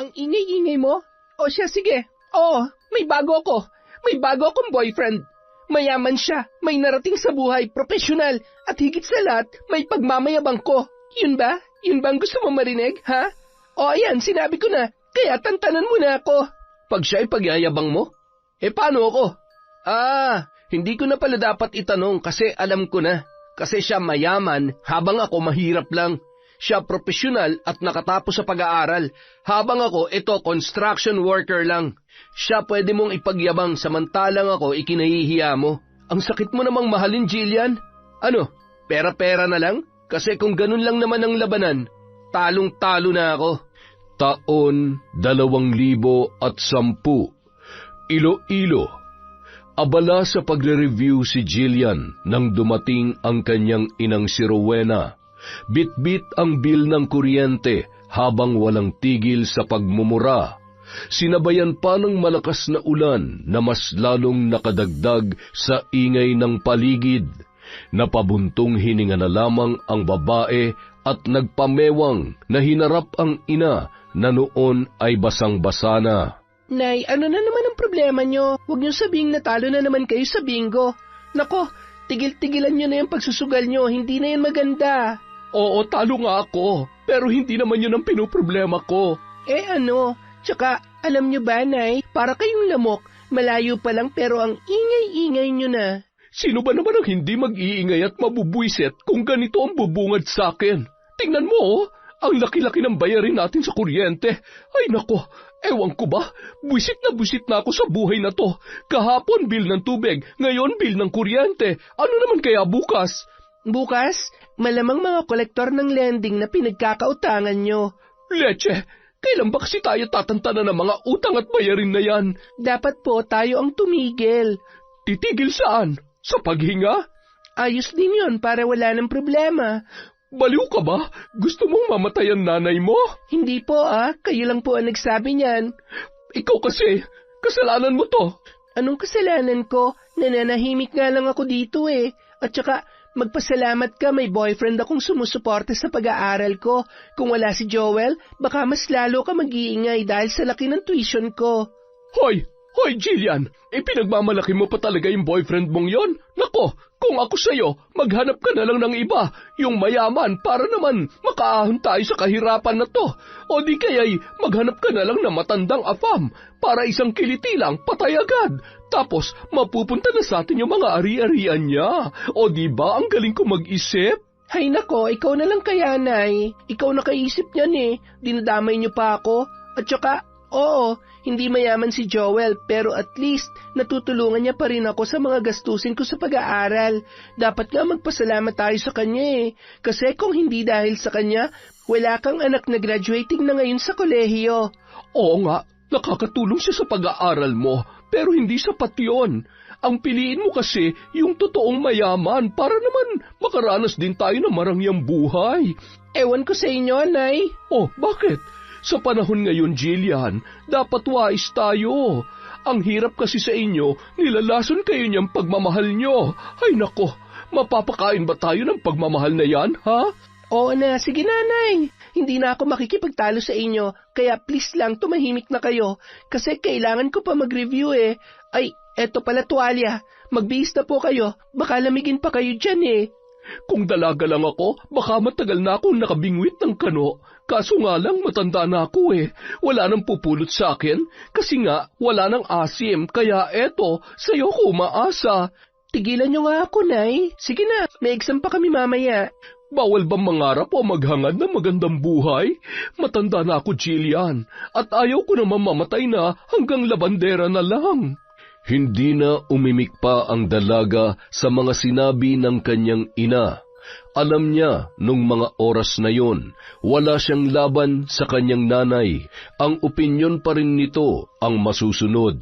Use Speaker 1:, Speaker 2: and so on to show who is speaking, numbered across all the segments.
Speaker 1: Ang ingay-ingay mo? O siya, sige. Oo, may bago ako. May bago akong boyfriend. Mayaman siya, may narating sa buhay, profesional, at higit sa lahat, may pagmamayabang ko. Yun ba? Yun ba ang gusto mo marinig, ha? O ayan, sinabi ko na, kaya tantanan mo na ako. Pag siya ay pagyayabang mo? Paano ako? Hindi ko na pala dapat itanong kasi alam ko na. Kasi siya mayaman habang ako mahirap lang. Siya profesional at nakatapos sa pag-aaral. Habang ako, construction worker lang. Siya pwede mong ipagyabang samantalang ako ikinahihiya mo. Ang sakit mo namang mahalin, Jillian. Ano, pera-pera na lang? Kasi kung ganun lang naman ang labanan, talong-talo na ako. Taon 2010. Iloilo. Abala sa pagre-review si Jillian nang dumating ang kanyang inang si Rowena. Bit-bit ang bill ng kuryente habang walang tigil sa pagmumura. Sinabayan pa ng malakas na ulan na mas lalong nakadagdag sa ingay ng paligid. Napabuntong hininga na lamang ang babae at nagpamewang na hinarap ang ina na noon ay basang-basa na. Nay, ano na naman ang problema nyo? Huwag nyo sabihing natalo na naman kayo sa bingo. Nako, tigil-tigilan nyo na yung pagsusugal nyo, hindi na yan maganda. Oo, talo nga ako, pero hindi naman yun ang pinoproblema ko. Ano? Tsaka, alam nyo ba, Nay, para kayong lamok, malayo pa lang pero ang ingay-ingay nyo na. Sino ba naman ang hindi mag-iingay at mabubwisit kung ganito ang bubungad sa akin? Tingnan mo, ang laki-laki ng bayarin natin sa kuryente. Ay nako, ewan ko ba, buwisit na ako sa buhay na to. Kahapon bill ng tubig, ngayon bill ng kuryente. Ano naman kaya bukas? Bukas? Malamang mga kolektor ng lending na pinagkakautangan nyo. Leche, kailan ba kasi tayo tatantanan ng mga utang at bayarin na yan? Dapat po tayo ang tumigil. Titigil saan? Sa paghinga? Ayos din yun para wala ng problema. Baliw ka ba? Gusto mong mamatay ang nanay mo? Hindi po kayo lang po ang nagsabi niyan. Ikaw kasi, kasalanan mo to. Anong kasalanan ko? Nananahimik nga lang ako dito At saka, magpasalamat ka may boyfriend akong sumusuporte sa pag-aaral ko. Kung wala si Joel, baka mas lalo ka mag-iingay dahil sa laki ng tuition ko. Hoy, Jillian, pinagmamalaki mo pa talaga yung boyfriend mong yon? Nako, kung ako sa'yo, maghanap ka na lang ng iba, yung mayaman para naman makaahon tayo sa kahirapan na to. O di kaya'y maghanap ka na lang ng matandang afam para isang kiliti lang, patay agad. Tapos mapupunta na sa atin yung mga ari-arian niya. O di ba ang galing ko mag-isip? Hay nako, ikaw na lang kaya, Nay. Ikaw nakaisip niyan dinadamay niyo pa ako. At saka, oo, hindi mayaman si Joel pero at least natutulungan niya pa rin ako sa mga gastusin ko sa pag-aaral. Dapat nga magpasalamat tayo sa kanya Kasi kung hindi dahil sa kanya, wala kang anak na graduating na ngayon sa kolehiyo. Oo nga, nakakatulong siya sa pag-aaral mo pero hindi sapat yun. Ang piliin mo kasi yung totoong mayaman para naman makaranas din tayo ng marangyang buhay. Ewan ko sa inyo, Nay. Oh, bakit? Sa panahon ngayon, Jillian, dapat wais tayo. Ang hirap kasi sa inyo, nilalason kayo niyang pagmamahal niyo. Ay nako, mapapakain ba tayo ng pagmamahal na yan, ha? Oo na, sige nanay. Hindi na ako makikipagtalo sa inyo, kaya please lang tumahimik na kayo. Kasi kailangan ko pa mag-review Ay, eto pala tuwalya. Magbihis na po kayo, baka lamigin pa kayo dyan Kung dalaga lang ako, baka matagal na akong nakabingwit ng kano. Kaso nga lang matanda na ako Wala nang pupulot sa akin kasi nga wala nang asim. Kaya eto, sa'yo ko umaasa. Tigilan niyo nga ako, Nay. Sige na, may exam pa kami mamaya. Bawal bang mangarap o maghangad ng magandang buhay? Matanda na ako, Jillian. At ayaw ko naman mamatay na hanggang labandera na lang. Hindi na umimik pa ang dalaga sa mga sinabi ng kanyang ina. Alam niya nung mga oras na yon, wala siyang laban sa kanyang nanay. Ang opinyon pa rin nito ang masusunod.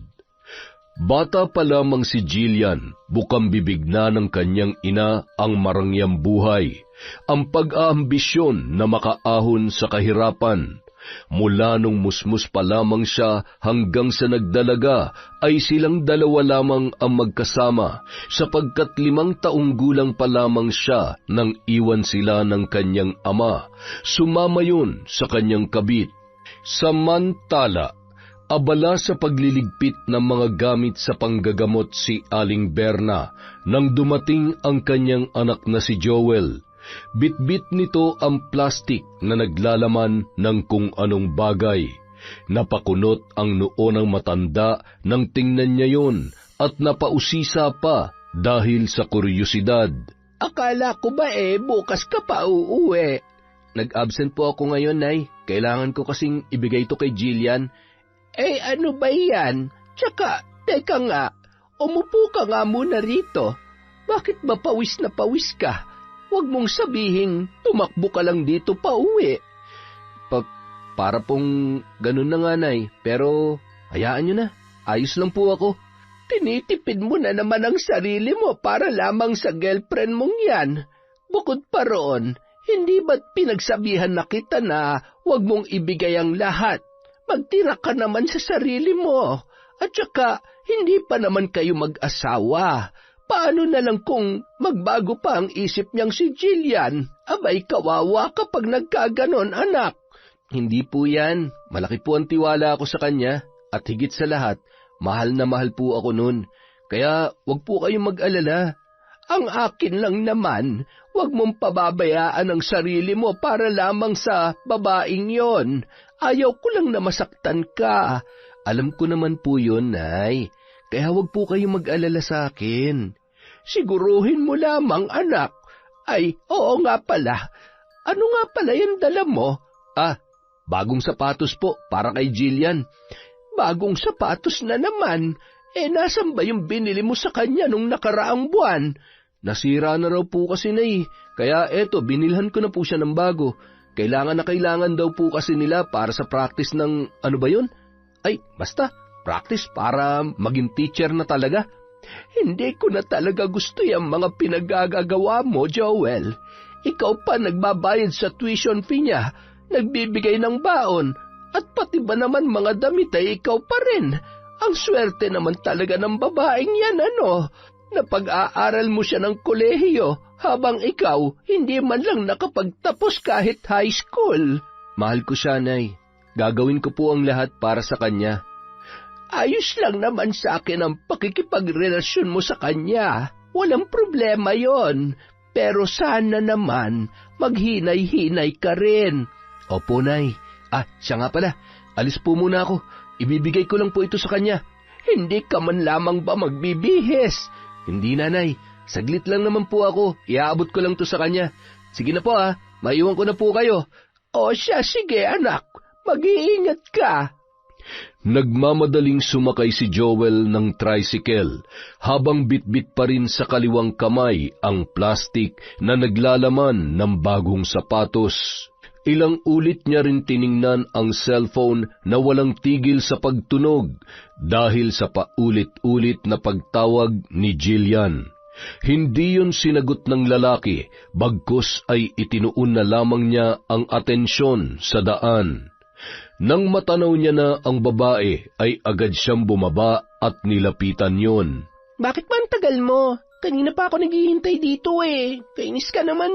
Speaker 1: Bata pa lamang si Jillian, bukang bibig na ng kanyang ina ang marangyang buhay, ang pag-aambisyon na makaahon sa kahirapan. Mula nung musmus pa lamang siya hanggang sa nagdalaga ay silang dalawa lamang ang magkasama sapagkat 5 taong gulang pa lamang siya nang iwan sila ng kanyang ama. Sumama yun sa kanyang kabit. Samantala, abala sa pagliligpit ng mga gamit sa panggagamot si Aling Berna nang dumating ang kanyang anak na si Joel. Bitbit nito ang plastik na naglalaman ng kung anong bagay. Napakunot ang noo ng matanda nang tingnan niya yon at napausisa pa dahil sa kuryosidad.
Speaker 2: Akala ko ba bukas ka pa uuwi?
Speaker 1: Nag-absent po ako ngayon, Nay. Kailangan ko kasing ibigay ito kay Jillian.
Speaker 2: Ano ba yan? Tsaka, teka nga, umupo ka nga muna rito. Bakit ba pawis na pawis ka? Huwag mong sabihin, tumakbo ka lang dito pa uwi.
Speaker 1: Para pong ganun na nga, Nay. Pero, hayaan nyo na. Ayos lang po ako.
Speaker 2: Tinitipid mo na naman ang sarili mo para lamang sa girlfriend mong yan. Bukod pa roon, hindi ba't pinagsabihan na kita na huwag mong ibigay ang lahat? Magtira ka naman sa sarili mo. At saka, hindi pa naman kayo mag-asawa. Paano na lang kung magbago pa ang isip niyang si Jillian? Abay, kawawa kapag nagkaganon, anak.
Speaker 1: Hindi po yan. Malaki po ang tiwala ako sa kanya. At higit sa lahat, mahal na mahal po ako nun. Kaya wag po kayong mag-alala.
Speaker 2: Ang akin lang naman, wag mong pababayaan ang sarili mo para lamang sa babaeng yon. Ayaw ko lang na masaktan ka.
Speaker 1: Alam ko naman po yun, Nay. Kaya wag po kayong mag-alala sa akin.
Speaker 2: Siguruhin mo lamang, anak. Ay, oo nga pala. Ano nga pala yung dala mo?
Speaker 1: Bagong sapatos po para kay Jillian.
Speaker 2: Bagong sapatos na naman. Nasan ba yung binili mo sa kanya nung nakaraang buwan?
Speaker 1: Nasira na raw po kasi, Nay. Kaya eto, binilhan ko na po siya ng bago. Kailangan na kailangan daw po kasi nila para sa practice ng ano ba yun? Basta, practice para maging teacher na talaga.
Speaker 2: Hindi ko na talaga gusto yung mga pinagagagawa mo, Joel. Ikaw pa nagbabayad sa tuition fee niya, nagbibigay ng baon, at pati ba naman mga damit ay ikaw pa rin. Ang swerte naman talaga ng babaeng yan, Napag-aaral mo siya ng kolehiyo, habang ikaw hindi man lang nakapagtapos kahit high school.
Speaker 1: Mahal ko siya, Nay. Gagawin ko po ang lahat para sa kanya.
Speaker 2: Ayos lang naman sa akin ang pakikipagrelasyon mo sa kanya. Walang problema yon. Pero sana naman, maghinay-hinay ka rin.
Speaker 1: Opo, Nay. Siya nga pala. Alis po muna ako. Ibibigay ko lang po ito sa kanya.
Speaker 2: Hindi ka man lamang ba magbibihis?
Speaker 1: Hindi, Nanay. Saglit lang naman po ako. Iaabot ko lang to sa kanya. Sige na po, maiwan ko na po kayo.
Speaker 2: O siya, sige anak. Mag-iingat ka.
Speaker 1: Nagmamadaling sumakay si Joel ng tricycle habang bitbit pa rin sa kaliwang kamay ang plastik na naglalaman ng bagong sapatos. Ilang ulit niya rin tiningnan ang cellphone na walang tigil sa pagtunog dahil sa paulit-ulit na pagtawag ni Jillian. Hindi yun sinagot ng lalaki, bagkus ay itinuon na lamang niya ang atensyon sa daan. Nang matanaw niya na ang babae, ay agad siyang bumaba at nilapitan yon.
Speaker 2: Bakit ba ang tagal mo? Kanina pa ako naghihintay dito Kainis ka naman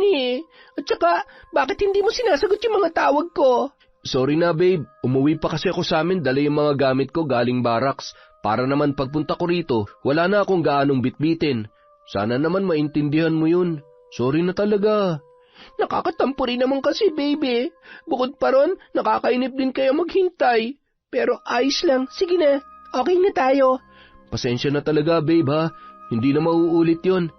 Speaker 2: At saka, bakit hindi mo sinasagot yung mga tawag ko?
Speaker 1: Sorry na, babe. Umuwi pa kasi ako sa amin, dala yung mga gamit ko galing barracks. Para naman pagpunta ko rito, wala na akong gaanong bitbitin. Sana naman maintindihan mo yun. Sorry na talaga.
Speaker 2: Nakakatampo rin naman kasi, baby. Bukod pa ron, nakakainip din kayo maghintay. Pero ayos lang, sige na, okay na tayo.
Speaker 1: Pasensya na talaga, babe, ha? Hindi na mauulit yon.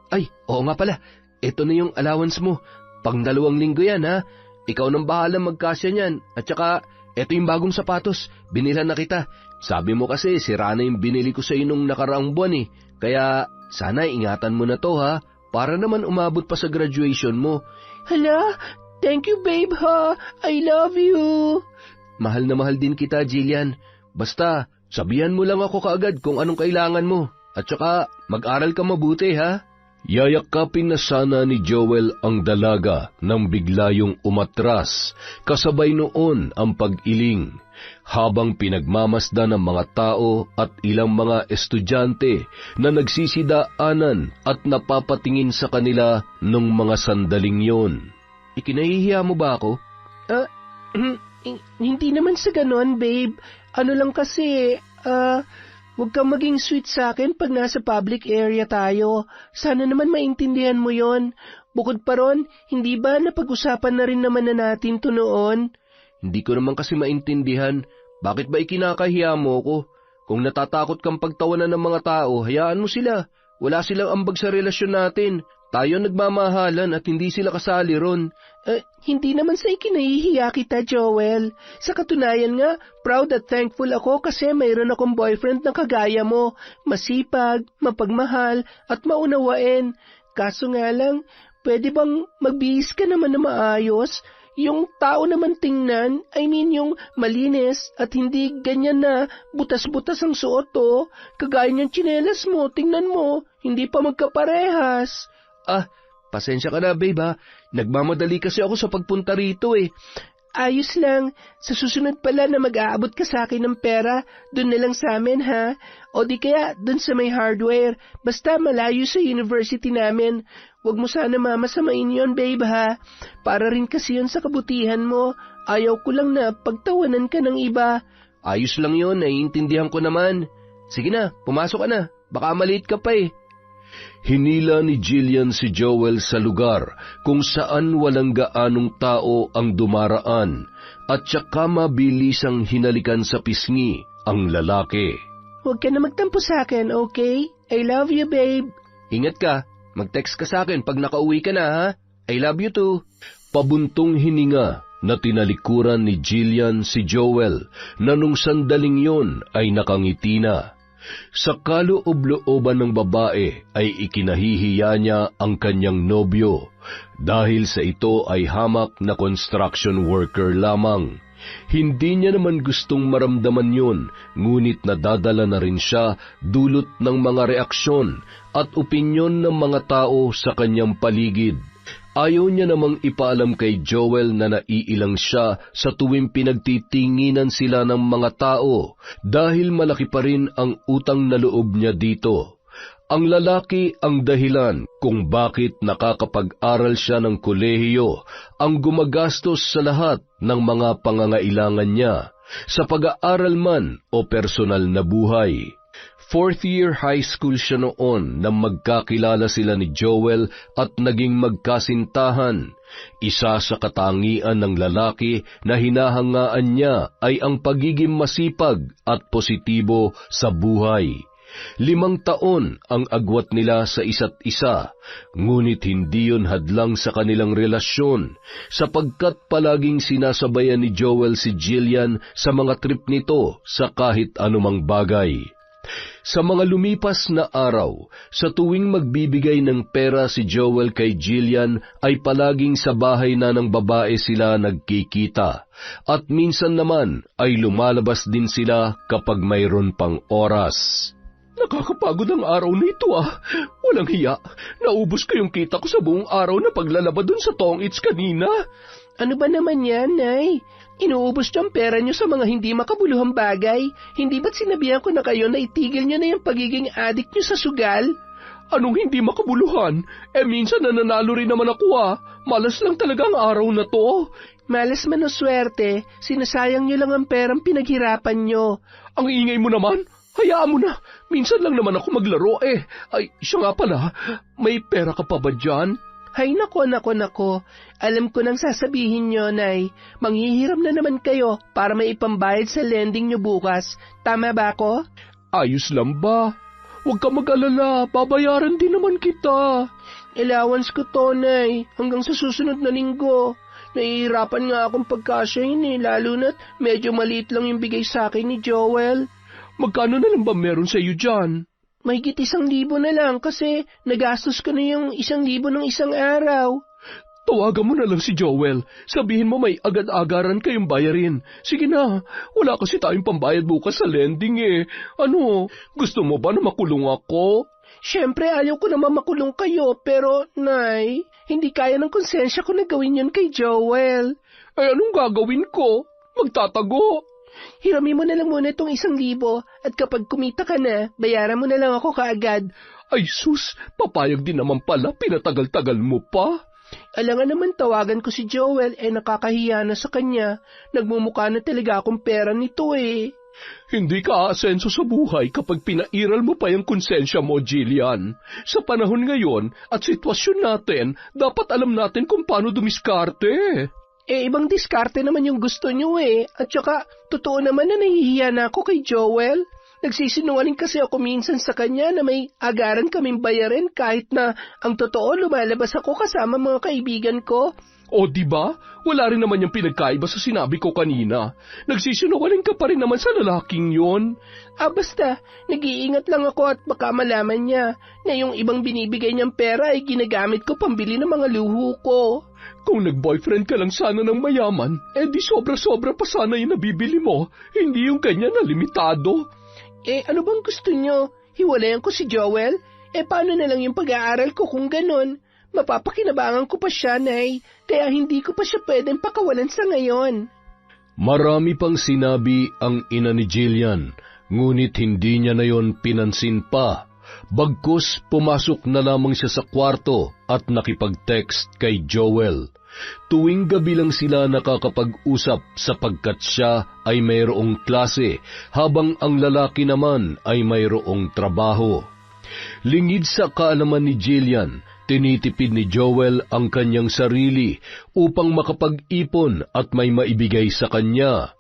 Speaker 1: Oo nga pala, ito na yung allowance mo. Pang 2 linggo yan, ha? Ikaw nang bahala magkasya niyan. At saka, ito yung bagong sapatos, binilhan na kita. Sabi mo kasi, sira na yung binili ko sa nung nakaraang buwan Kaya, sana ingatan mo na to, ha? Para naman umabot pa sa graduation mo.
Speaker 2: Hala, thank you babe ha, I love you.
Speaker 1: Mahal na mahal din kita, Jillian. Basta, sabihan mo lang ako kaagad kung anong kailangan mo. At saka, mag-aral ka mabuti ha. Yayakapin na sana ni Joel ang dalaga nang bigla yung umatras, kasabay noon ang pag-iling. Habang pinagmamasdan ng mga tao at ilang mga estudyante na nagsisidaanan at napapatingin sa kanila nung mga sandaling yon. Ikinahihiya mo ba ako?
Speaker 2: Hindi naman sa ganon, babe. Ano lang kasi, huwag kang maging sweet sa akin pag nasa public area tayo. Sana naman maintindihan mo yon. Bukod pa ron, hindi ba napag-usapan na rin naman na natin to noon?
Speaker 1: Hindi ko naman kasi maintindihan. Bakit ba ikinakahiya mo ko? Kung natatakot kang pagtawanan ng mga tao, hayaan mo sila. Wala silang ambag sa relasyon natin. Tayo nagmamahalan at hindi sila kasali ron.
Speaker 2: Hindi naman sa ikinahihiya kita, Joel. Sa katunayan nga, proud at thankful ako kasi mayroon akong boyfriend na kagaya mo. Masipag, mapagmahal, at maunawain. Kaso nga lang, pwede bang magbihis ka naman na maayos? Yung tao naman tingnan, yung malinis at hindi ganyan na butas-butas ang suot oh. Kagaya niyang tsinelas mo, tingnan mo, hindi pa magkaparehas.
Speaker 1: Pasensya ka na babe ha. Nagmamadali kasi ako sa pagpunta rito eh.
Speaker 2: Ayos lang, sa susunod pala na mag-aabot ka sa akin ng pera, dun na lang sa amin ha. O di kaya dun sa may hardware, basta malayo sa university namin. Huwag mo sana mamasamain yon, babe ha. Para rin kasi yun sa kabutihan mo. Ayaw ko lang na pagtawanan ka ng iba.
Speaker 1: Ayos lang yun, naiintindihan ko naman. Sige na, pumasok ka na. Baka maliit ka pa eh. Hinila ni Jillian si Joel sa lugar kung saan walang gaanong tao ang dumaraan at saka mabilisang hinalikan sa pisngi ang lalaki.
Speaker 2: Huwag ka na magtampo sa akin, okay? I love you, babe.
Speaker 1: Ingat ka. Mag-text ka sa akin pag nakauwi ka na, ha? I love you too. Pabuntong hininga na tinalikuran ni Jillian si Joel na nung sandaling yon ay nakangiti na. Sa kaloob-looban ng babae ay ikinahihiya niya ang kanyang nobyo dahil sa ito ay hamak na construction worker lamang. Hindi niya naman gustong maramdaman yun, ngunit nadadala na rin siya dulot ng mga reaksyon at opinyon ng mga tao sa kanyang paligid. Ayaw niya namang ipaalam kay Joel na naiilang siya sa tuwing pinagtitinginan sila ng mga tao dahil malaki pa rin ang utang na loob niya dito. Ang lalaki ang dahilan kung bakit nakakapag-aral siya ng kolehiyo, ang gumagastos sa lahat ng mga pangangailangan niya, sa pag-aaral man o personal na buhay. 4th year high school siya noon nang magkakilala sila ni Joel at naging magkasintahan. Isa sa katangian ng lalaki na hinahangaan niya ay ang pagiging masipag at positibo sa buhay. 5 taon ang agwat nila sa isa't isa, ngunit hindi yun hadlang sa kanilang relasyon, sapagkat palaging sinasabayan ni Joel si Jillian sa mga trip nito sa kahit anumang bagay. Sa mga lumipas na araw, sa tuwing magbibigay ng pera si Joel kay Jillian ay palaging sa bahay na ng babae sila nagkikita, at minsan naman ay lumalabas din sila kapag mayroon pang oras.
Speaker 2: Nakakapagod ang araw na ito Walang hiya. Naubos ko yung kita ko sa buong araw na paglalaba dun sa Tong-Its kanina. Ano ba naman yan, Nay? Inuubos niyo ang pera niyo sa mga hindi makabuluhang bagay. Hindi ba't sinabihan ko na kayo na itigil niyo na yung pagiging addict niyo sa sugal? Anong hindi makabuluhan? Minsan nananalo rin naman ako Malas lang talaga ang araw na to. Malas man o swerte, sinasayang niyo lang ang perang pinaghirapan niyo. Ang ingay mo naman. Hayaan mo na, minsan lang naman ako maglaro Ay, siya nga pala, may pera ka pa ba dyan? Hay nako. Alam ko nang sasabihin nyo, Nay. Manghihiram na naman kayo para may ipambayad sa lending nyo bukas. Tama ba ako? Ayos lang ba? Huwag ka mag-alala, babayaran din naman kita. Allowance ko to, Nay, hanggang sa susunod na linggo. Nahihirapan nga akong pagkasyahin lalo na't medyo maliit lang yung bigay sa akin ni Joel. Magkano na lang ba meron sa iyo dyan? Mahigit 1,000 na lang kasi nagastos ko na yung 1,000 ng isang araw. Tawagan mo na lang si Joel. Sabihin mo may agad-agaran kayong bayarin. Sige na, wala kasi tayong pambayad bukas sa lending Ano, gusto mo ba na makulong ako? Siyempre ayaw ko naman makulong kayo, pero Nay, hindi kaya ng konsensya ko na gawin yun kay Joel. Anong gagawin ko? Magtatago. Hirami mo na lang muna itong 1,000 at kapag kumita ka na, bayaran mo na lang ako kaagad. Ay sus, papayag din naman pala, pinatagal-tagal mo pa. Alangan naman tawagan ko si Joel, nakakahiya na sa kanya. Nagmumukha na talaga akong pera nito eh.
Speaker 1: Hindi ka aasenso sa buhay kapag pinairal mo pa yung konsensya mo, Jillian. Sa panahon ngayon at sitwasyon natin, dapat alam natin kung paano dumiskarte.
Speaker 2: Ibang diskarte naman yung gusto niyo eh. At saka, totoo naman na nahihiya na ako kay Joel. Nagsisinungaling kasi ako minsan sa kanya na may agaran kaming bayarin kahit na ang totoo lumalabas ako kasama mga kaibigan ko.
Speaker 1: O diba? Wala rin naman yung pinagkaiba sa sinabi ko kanina. Nagsisinungaling ka pa rin naman sa lalaking yon.
Speaker 2: Basta, nag-iingat lang ako at baka malaman niya na yung ibang binibigay niyang pera ay ginagamit ko pambili ng mga luho ko.
Speaker 1: Kung nag-boyfriend ka lang sana ng mayaman, di sobra-sobra pa sana yung nabibili mo, hindi yung kanya na limitado.
Speaker 2: Ano bang gusto niyo? Hiwalayan ko si Joel? Paano na lang yung pag-aaral ko kung ganon? Mapapakinabangan ko pa siya, Nay, kaya hindi ko pa siya pwedeng pakawalan sa ngayon.
Speaker 1: Marami pang sinabi ang ina ni Jillian, ngunit hindi niya na yon pinansin pa. Bagkus pumasok na lamang siya sa kwarto at nakipag-text kay Joel. Tuwing gabi lang sila nakakapag-usap sapagkat siya ay mayroong klase habang ang lalaki naman ay mayroong trabaho. Lingid sa kaalaman ni Jillian, tinitipid ni Joel ang kanyang sarili upang makapag-ipon at may maibigay sa kanya.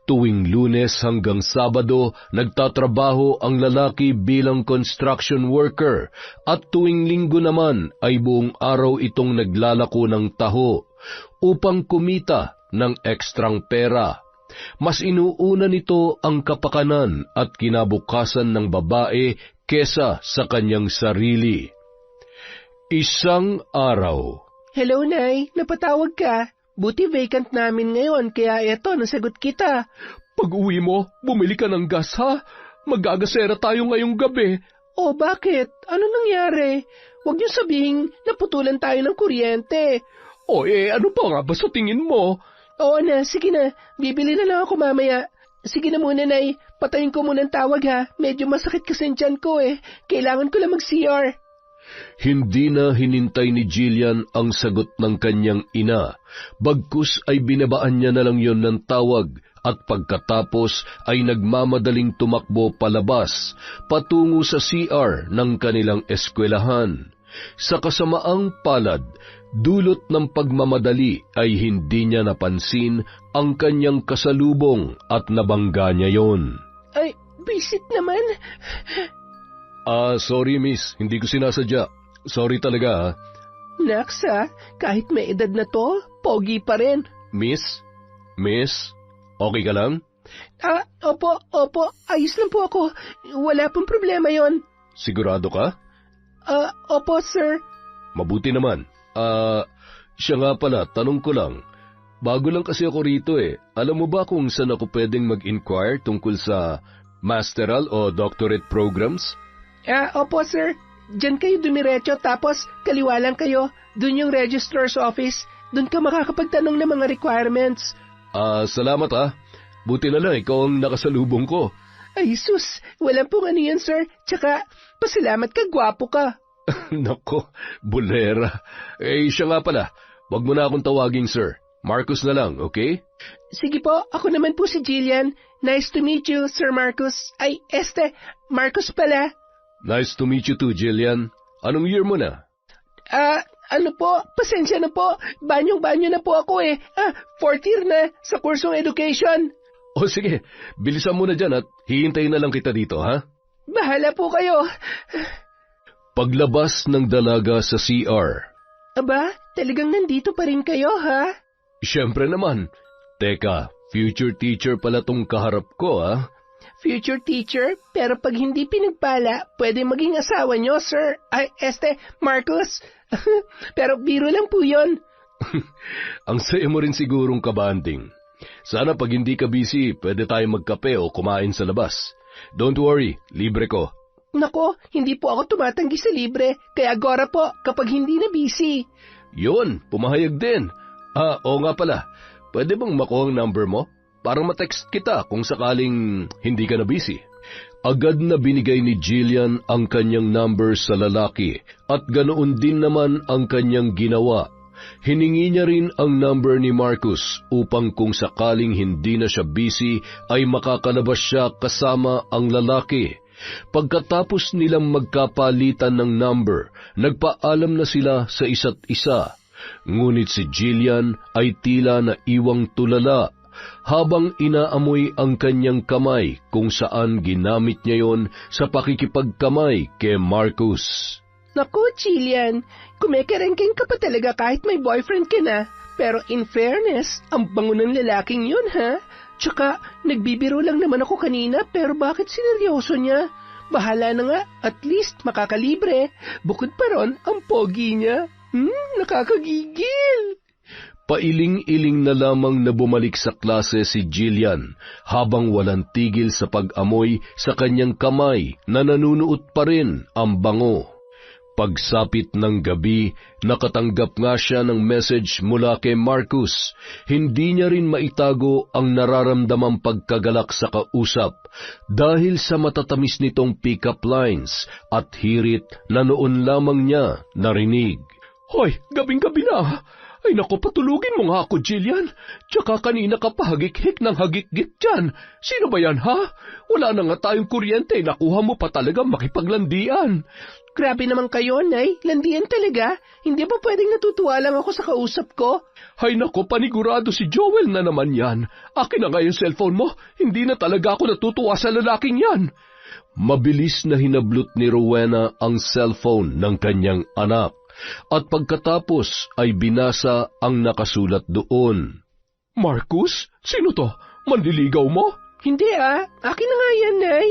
Speaker 1: Tuwing Lunes hanggang Sabado, nagtatrabaho ang lalaki bilang construction worker at tuwing Linggo naman ay buong araw itong naglalako ng taho upang kumita ng ekstrang pera. Mas inuuna nito ang kapakanan at kinabukasan ng babae kesa sa kanyang sarili. Isang araw.
Speaker 2: Hello, Nay. Napatawag ka? Buti vacant namin ngayon, kaya eto, nasagot kita.
Speaker 1: Pag-uwi mo, bumili ka ng gas, ha? Magagasera tayo ngayong gabi.
Speaker 2: Bakit? Ano nangyari? Huwag niyo sabihing naputulan tayo ng kuryente.
Speaker 1: Ano pa nga ba sa tingin mo?
Speaker 2: Oo na, sige na. Bibili na lang ako mamaya. Sige na muna, Nay. Patayin ko muna ang tawag, ha? Medyo masakit kasi ang tiyan ko, Kailangan ko lang mag-CR.
Speaker 1: Hindi na hinintay ni Jillian ang sagot ng kanyang ina. Bagkus ay binabaan niya na lang yon ng tawag at pagkatapos ay nagmamadaling tumakbo palabas, patungo sa CR ng kanilang eskwelahan. Sa kasamaang palad, dulot ng pagmamadali ay hindi niya napansin ang kanyang kasalubong at nabangga niya yon.
Speaker 2: Ay, visit naman.
Speaker 1: Sorry miss, hindi ko sinasadya. Sorry talaga ha.
Speaker 2: Naks kahit may edad na to, pogi pa rin.
Speaker 1: Miss? Okay ka lang?
Speaker 2: Opo, ayos lang po ako. Wala pong problema yon.
Speaker 1: Sigurado ka?
Speaker 2: Opo sir.
Speaker 1: Mabuti naman. Siya nga pala, tanong ko lang. Bago lang kasi ako rito Alam mo ba kung saan ako pwedeng mag-inquire tungkol sa masteral o doctorate programs?
Speaker 2: Opo sir. Diyan kayo dumiretso tapos kaliwa lang kayo. Doon yung registrar's office. Doon ka makakapagtanong ng mga requirements.
Speaker 1: Salamat Buti na lang ikaw ang nakasalubong ko.
Speaker 2: Ay sus, walang pong ano yan sir. Tsaka, pasalamat ka, gwapo ka.
Speaker 1: Nako, bulera. Siya nga pala. Wag mo na akong tawaging sir. Marcus na lang, okay?
Speaker 2: Sige po, ako naman po si Jillian. Nice to meet you, Sir Marcus. Ay, Marcus pala.
Speaker 1: Nice to meet you too, Jillian. Anong year mo na?
Speaker 2: Ano po, pasensya na po. Banyong-banyo na po ako fourth year na sa kursong education.
Speaker 1: Sige, bilisan mo na dyan at hihintayin na lang kita dito, ha?
Speaker 2: Bahala po kayo.
Speaker 1: Paglabas ng dalaga sa CR.
Speaker 2: Aba, talagang nandito pa rin kayo, ha?
Speaker 1: Siyempre naman. Teka, future teacher pala tong kaharap ko, ha?
Speaker 2: Future teacher? Pero pag hindi pinagpala, pwede maging asawa nyo, sir. Ay, Marcus. Pero biro lang po yun.
Speaker 1: Ang saya mo rin sigurong kabanding. Sana pag hindi ka busy, pwede tayo magkape o kumain sa labas. Don't worry, libre ko.
Speaker 2: Nako, hindi po ako tumatanggi sa libre, kaya agora po kapag hindi na busy.
Speaker 1: Yun, pumahayag din. Oo nga pala, pwede bang makuha ang number mo? Para ma-text kita kung sakaling hindi ka na busy. Agad na binigay ni Jillian ang kanyang number sa lalaki at ganoon din naman ang kanyang ginawa. Hiningi niya rin ang number ni Marcus upang kung sakaling hindi na siya busy ay makakalabas siya kasama ang lalaki. Pagkatapos nilang magkapalitan ng number, nagpaalam na sila sa isa't isa. Ngunit si Jillian ay tila naiwang tulala habang inaamoy ang kanyang kamay kung saan ginamit niya yon sa pakikipagkamay kay Marcus.
Speaker 2: Naku, Jillian, kumekerengking ka pa talaga kahit may boyfriend ka na. Pero in fairness, ang bango ng lalaking yun, ha? Tsaka, nagbibiro lang naman ako kanina, pero bakit sineryoso niya? Bahala na nga, at least makakalibre. Bukod pa ron, ang pogi niya. Nakakagigil.
Speaker 1: Pailing-iling na lamang na bumalik sa klase si Jillian habang walang tigil sa pag-amoy sa kanyang kamay na nanunuot pa rin ang bango. Pagsapit ng gabi, nakatanggap nga siya ng message mula kay Marcus. Hindi niya rin maitago ang nararamdamang pagkagalak sa kausap dahil sa matatamis nitong pick-up lines at hirit na noon lamang niya narinig.
Speaker 2: Hoy, gabing-gabi na. Ay naku, patulugin mo nga ako, Jillian. Tsaka kanina ka pa hagik-hik ng hagik-gik dyan. Sino ba yan, ha? Wala na nga tayong kuryente, nakuha mo pa talaga makipaglandian. Grabe naman kayo, Nay. Landian talaga. Hindi ba pwedeng natutuwa lang ako sa kausap ko? Hay nako, panigurado si Joel na naman yan. Akin na nga yung cellphone mo. Hindi na talaga ako natutuwa sa lalaking yan.
Speaker 1: Mabilis na hinablot ni Rowena ang cellphone ng kanyang anak at pagkatapos ay binasa ang nakasulat doon.
Speaker 2: Marcus? Sino to? Manliligaw mo? Hindi akin na nga yan, Nay.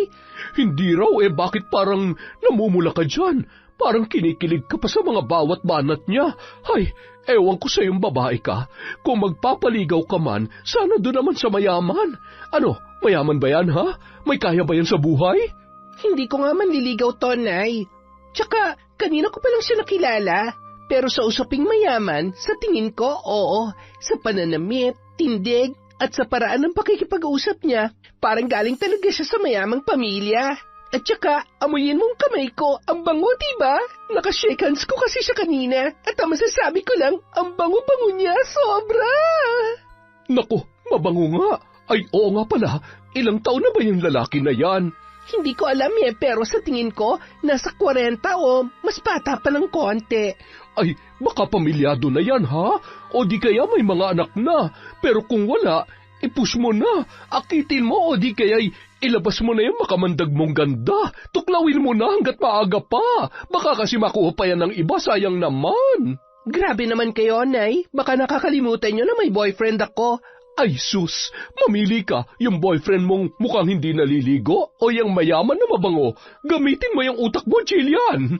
Speaker 2: Hindi raw bakit parang namumula ka dyan? Parang kinikilig ka pa sa mga bawat banat niya. Hay, ewan ko sa iyong babae ka. Kung magpapaligaw ka man, sana doon naman sa mayaman. Ano, mayaman ba yan, ha? May kaya ba yan sa buhay? Hindi ko nga manliligaw to, Nay. Tsaka, kanina ko pa lang siya nakilala. Pero sa usaping mayaman, sa tingin ko, oo. Sa pananamit, tindig, at sa paraan ng pakikipag-usap niya, parang galing talaga siya sa mayamang pamilya. At saka, amuyin mong kamay ko, ang bango, diba? Nakashake hands ko kasi siya kanina, at ang masasabi ko lang, ang bango-bango niya, sobra! Naku, mabango nga. Ay, oo nga pala, ilang taon na ba yung lalaki na yan? Hindi ko alam pero sa tingin ko, nasa 40 o mas bata pa ng konti. Ay, baka pamilyado na yan, ha? O di kaya may mga anak na. Pero kung wala, ipush mo na. Akitin mo o di kaya ilabas mo na yung makamandag mong ganda. Tuklawin mo na hanggat maaga pa. Baka kasi makuha pa yan ng iba, sayang naman. Grabe naman kayo, Nay. Baka nakakalimutan nyo na may boyfriend ako. Ay sus, mamili ka, yung boyfriend mong mukhang hindi naliligo o yung mayaman na mabango. Gamitin mo yung utak mo, Jillian.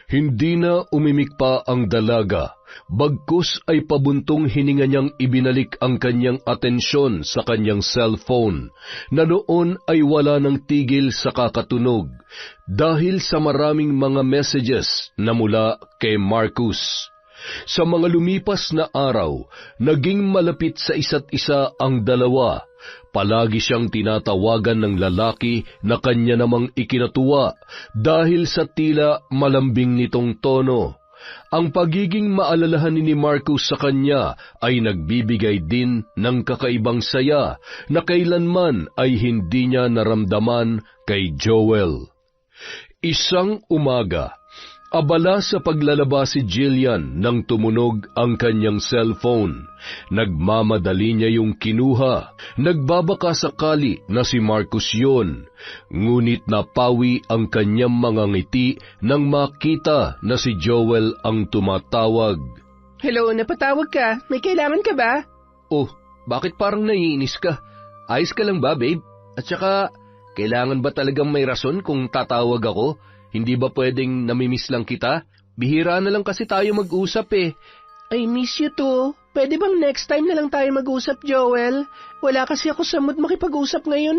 Speaker 1: Hindi na umimik pa ang dalaga, bagkus ay pabuntong hininga niyang ibinalik ang kanyang atensyon sa kanyang cellphone, na noon ay wala ng tigil sa kakatunog, dahil sa maraming mga messages na mula kay Marcus. Sa mga lumipas na araw, naging malapit sa isa't isa ang dalawa. Palagi siyang tinatawagan ng lalaki na kanya namang ikinatuwa dahil sa tila malambing nitong tono. Ang pagiging maalalahanin ni Marcus sa kanya ay nagbibigay din ng kakaibang saya na kailanman ay hindi niya naramdaman kay Joel. Isang umaga, abala sa paglalaba si Jillian nang tumunog ang kanyang cellphone. Nagmamadali niya yung kinuha. Nagbabaka sakali na si Marcus yun. Ngunit napawi ang kanyang mga ngiti nang makita na si Joel ang tumatawag.
Speaker 2: Hello, napatawag ka. May kailangan ka ba?
Speaker 1: Oh, bakit parang naiinis ka? Ayos ka lang ba, babe? At saka, kailangan ba talagang may rason kung tatawag ako? Hindi ba pwedeng namimiss lang kita? Bihira na lang kasi tayo mag-usap
Speaker 2: I miss you too. Pwede bang next time na lang tayo mag-usap, Joel? Wala kasi ako sa mood makipag-usap ngayon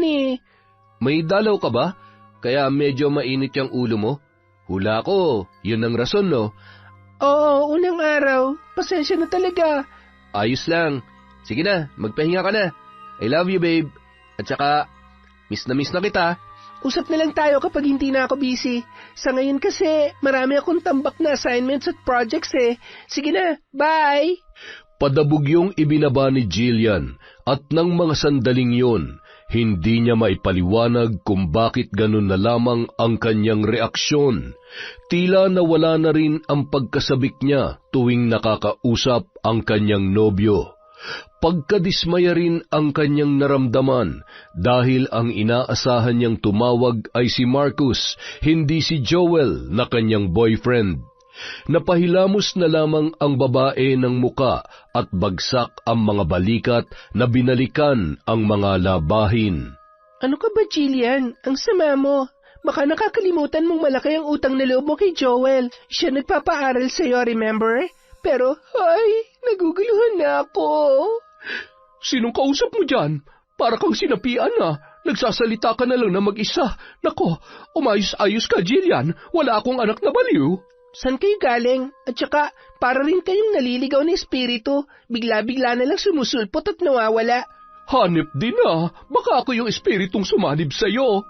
Speaker 1: May dalaw ka ba? Kaya medyo mainit yung ulo mo? Hula ko, yun ang rason, no?
Speaker 2: Oo, unang araw. Pasensya na talaga.
Speaker 1: Ayos lang. Sige na, magpahinga ka na. I love you, babe. At saka, miss na kita.
Speaker 2: Usap na lang tayo kapag hindi na ako busy. Sa ngayon kasi, marami akong tambak na assignments at projects eh. Sige na, bye!
Speaker 1: Padabog yung ibinaba ni Jillian at nang mga sandaling yun, hindi niya maipaliwanag kung bakit ganun na lamang ang kanyang reaksyon. Tila nawala na rin ang pagkasabik niya tuwing nakakausap ang kanyang nobyo. Pagkadismaya rin ang kanyang naramdaman dahil ang inaasahan niyang tumawag ay si Marcus, hindi si Joel na kanyang boyfriend. Napahilamos na lamang ang babae ng muka at bagsak ang mga balikat na binalikan ang mga labahin.
Speaker 2: Ano ka ba, Jillian? Ang sama mo. Baka nakakalimutan mong malaki ang utang na loob mo kay Joel. Siya nagpapaaral sa'yo, remember? Pero, naguguluhan na ako.
Speaker 1: Sinong kausap mo dyan? Para kang sinapian na. Nagsasalita ka na lang na mag-isa. Nako, umayos-ayos ka, Jillian. Wala akong anak na baliw.
Speaker 2: San kayo galing? At saka, para rin kayong naliligaw na espiritu. Bigla-bigla na lang sumusulpot at nawawala.
Speaker 1: Hanip din ah. Baka ako yung espiritong sumanib sa'yo.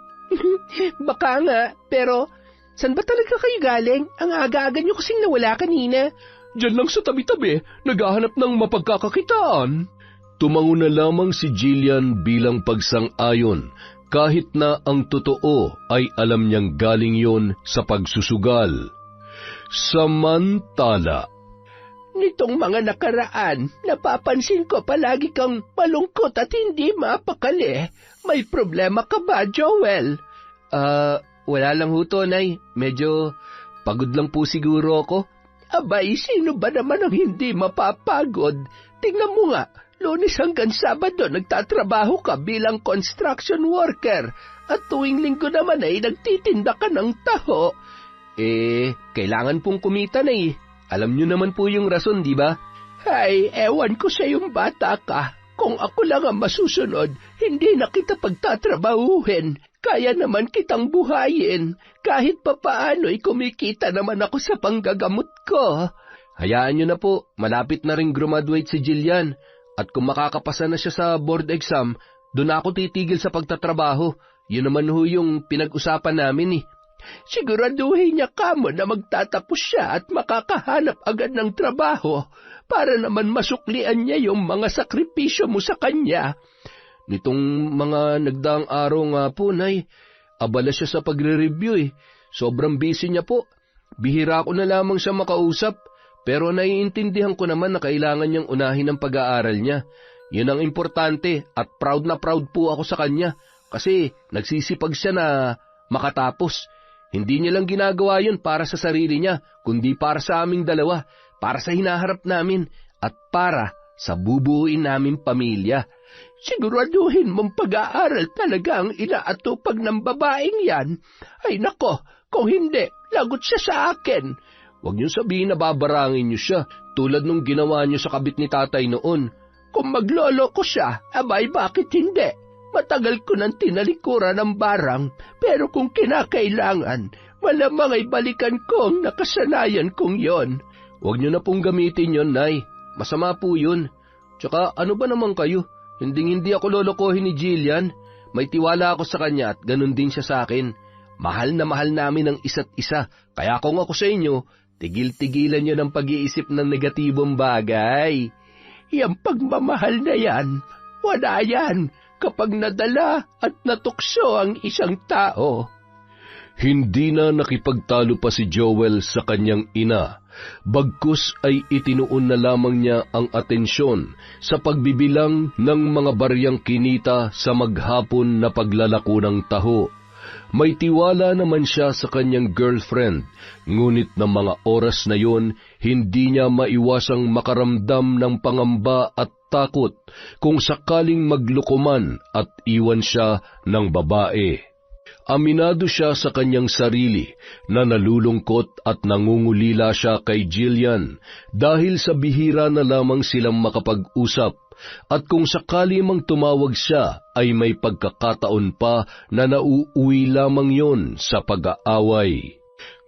Speaker 2: Baka nga, pero san ba talaga kayo galing? Ang aga-aga nyo kasing nawala kanina.
Speaker 1: Diyan lang sa tabi-tabi, naghahanap ng mapagkakakitaan. Tumango na lamang si Jillian bilang pagsang-ayon, kahit na ang totoo ay alam niyang galing yon sa pagsusugal. Samantala,
Speaker 2: nitong mga nakaraan, napapansin ko palagi kang malungkot at hindi mapakali. May problema ka ba, Joel?
Speaker 1: Wala lang ho, Tonay. Medyo pagod lang po siguro ako.
Speaker 2: Abay, sino ba naman ang hindi mapapagod? Tingnan mo nga, Lunes hanggang Sabado nagtatrabaho ka bilang construction worker at tuwing Linggo naman ay nagtitinda ka ng taho.
Speaker 1: Kailangan pong kumita na eh. Alam niyo naman po yung rason, di ba?
Speaker 2: Ay, ewan ko sa yung bata ka. Kung ako lang ang masusunod, hindi na kita pagtatrabahuhin. Kaya naman kitang buhayin. Kahit papaano'y kumikita naman ako sa panggagamot ko.
Speaker 1: Hayaan niyo na po, malapit na rin graduate si Jillian. At kung makakapasa na siya sa board exam, doon ako titigil sa pagtatrabaho. Yun naman ho yung pinag-usapan namin eh.
Speaker 2: Siguraduhin niya kamo na magtatapos siya at makakahanap agad ng trabaho para naman masuklian niya yung mga sakripisyo mo sa kanya.
Speaker 1: Nitong mga nagdaang araw nga po, Nay, abala siya sa pagre-review eh. Sobrang busy niya po. Bihira ko na lamang siya makausap, pero naiintindihan ko naman na kailangan niyang unahin ang pag-aaral niya. Yun ang importante at proud na proud po ako sa kanya kasi nagsisipag siya na makatapos. Hindi niya lang ginagawa yun para sa sarili niya, kundi para sa aming dalawa, para sa hinaharap namin, at para sa bubuuin naming pamilya.
Speaker 2: Siguraduhin mong pag-aaral talaga ang inaatupag ng babaeng yan. Ay nako, kung hindi, lagot siya sa akin.
Speaker 1: Huwag niyo sabihin na babarangin niyo siya, tulad nung ginawa niyo sa kabit ni tatay noon.
Speaker 2: Kung maglolo ko siya, abay bakit hindi? Matagal ko nang tinalikuran ng barang, pero kung kinakailangan, malamang ay balikan ko ang nakasanayan kong yon.
Speaker 1: Huwag niyo na pong gamitin yon, Nay. Masama po yun. Tsaka ano ba naman kayo? Hindi ako lolokohin ni Jillian. May tiwala ako sa kanya at ganun din siya sa akin. Mahal na mahal namin ang isa't isa. Kaya kung ako sa inyo, tigil-tigilan niyo ng pag-iisip ng negatibong bagay.
Speaker 2: Yang pagmamahal na yan, wala yan kapag nadala at natukso ang isang tao.
Speaker 1: Hindi na nakipagtalo pa si Joel sa kanyang ina, bagkus ay itinuon na lamang niya ang atensyon sa pagbibilang ng mga baryang kinita sa maghapon na paglalako ng taho. May tiwala naman siya sa kanyang girlfriend, ngunit ng mga oras na yon, hindi niya maiwasang makaramdam ng pangamba at takot kung sakaling maglukuman at iwan siya ng babae. Aminado siya sa kanyang sarili na nalulungkot at nangungulila siya kay Jillian dahil sa bihira na lamang silang makapag-usap at kung sakali mang tumawag siya ay may pagkakataon pa na nauuwi lamang yon sa pag-aaway.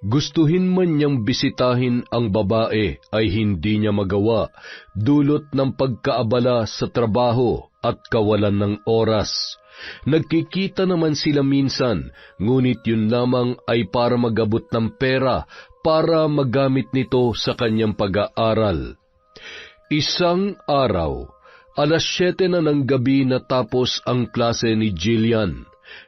Speaker 1: Gustuhin man niyang bisitahin ang babae ay hindi niya magawa dulot ng pagkaabala sa trabaho at kawalan ng oras. Nagkikita naman sila minsan, ngunit yun lamang ay para magabot ng pera para magamit nito sa kanyang pag-aaral. Isang araw, 7:00 na ng gabi natapos ang klase ni Jillian.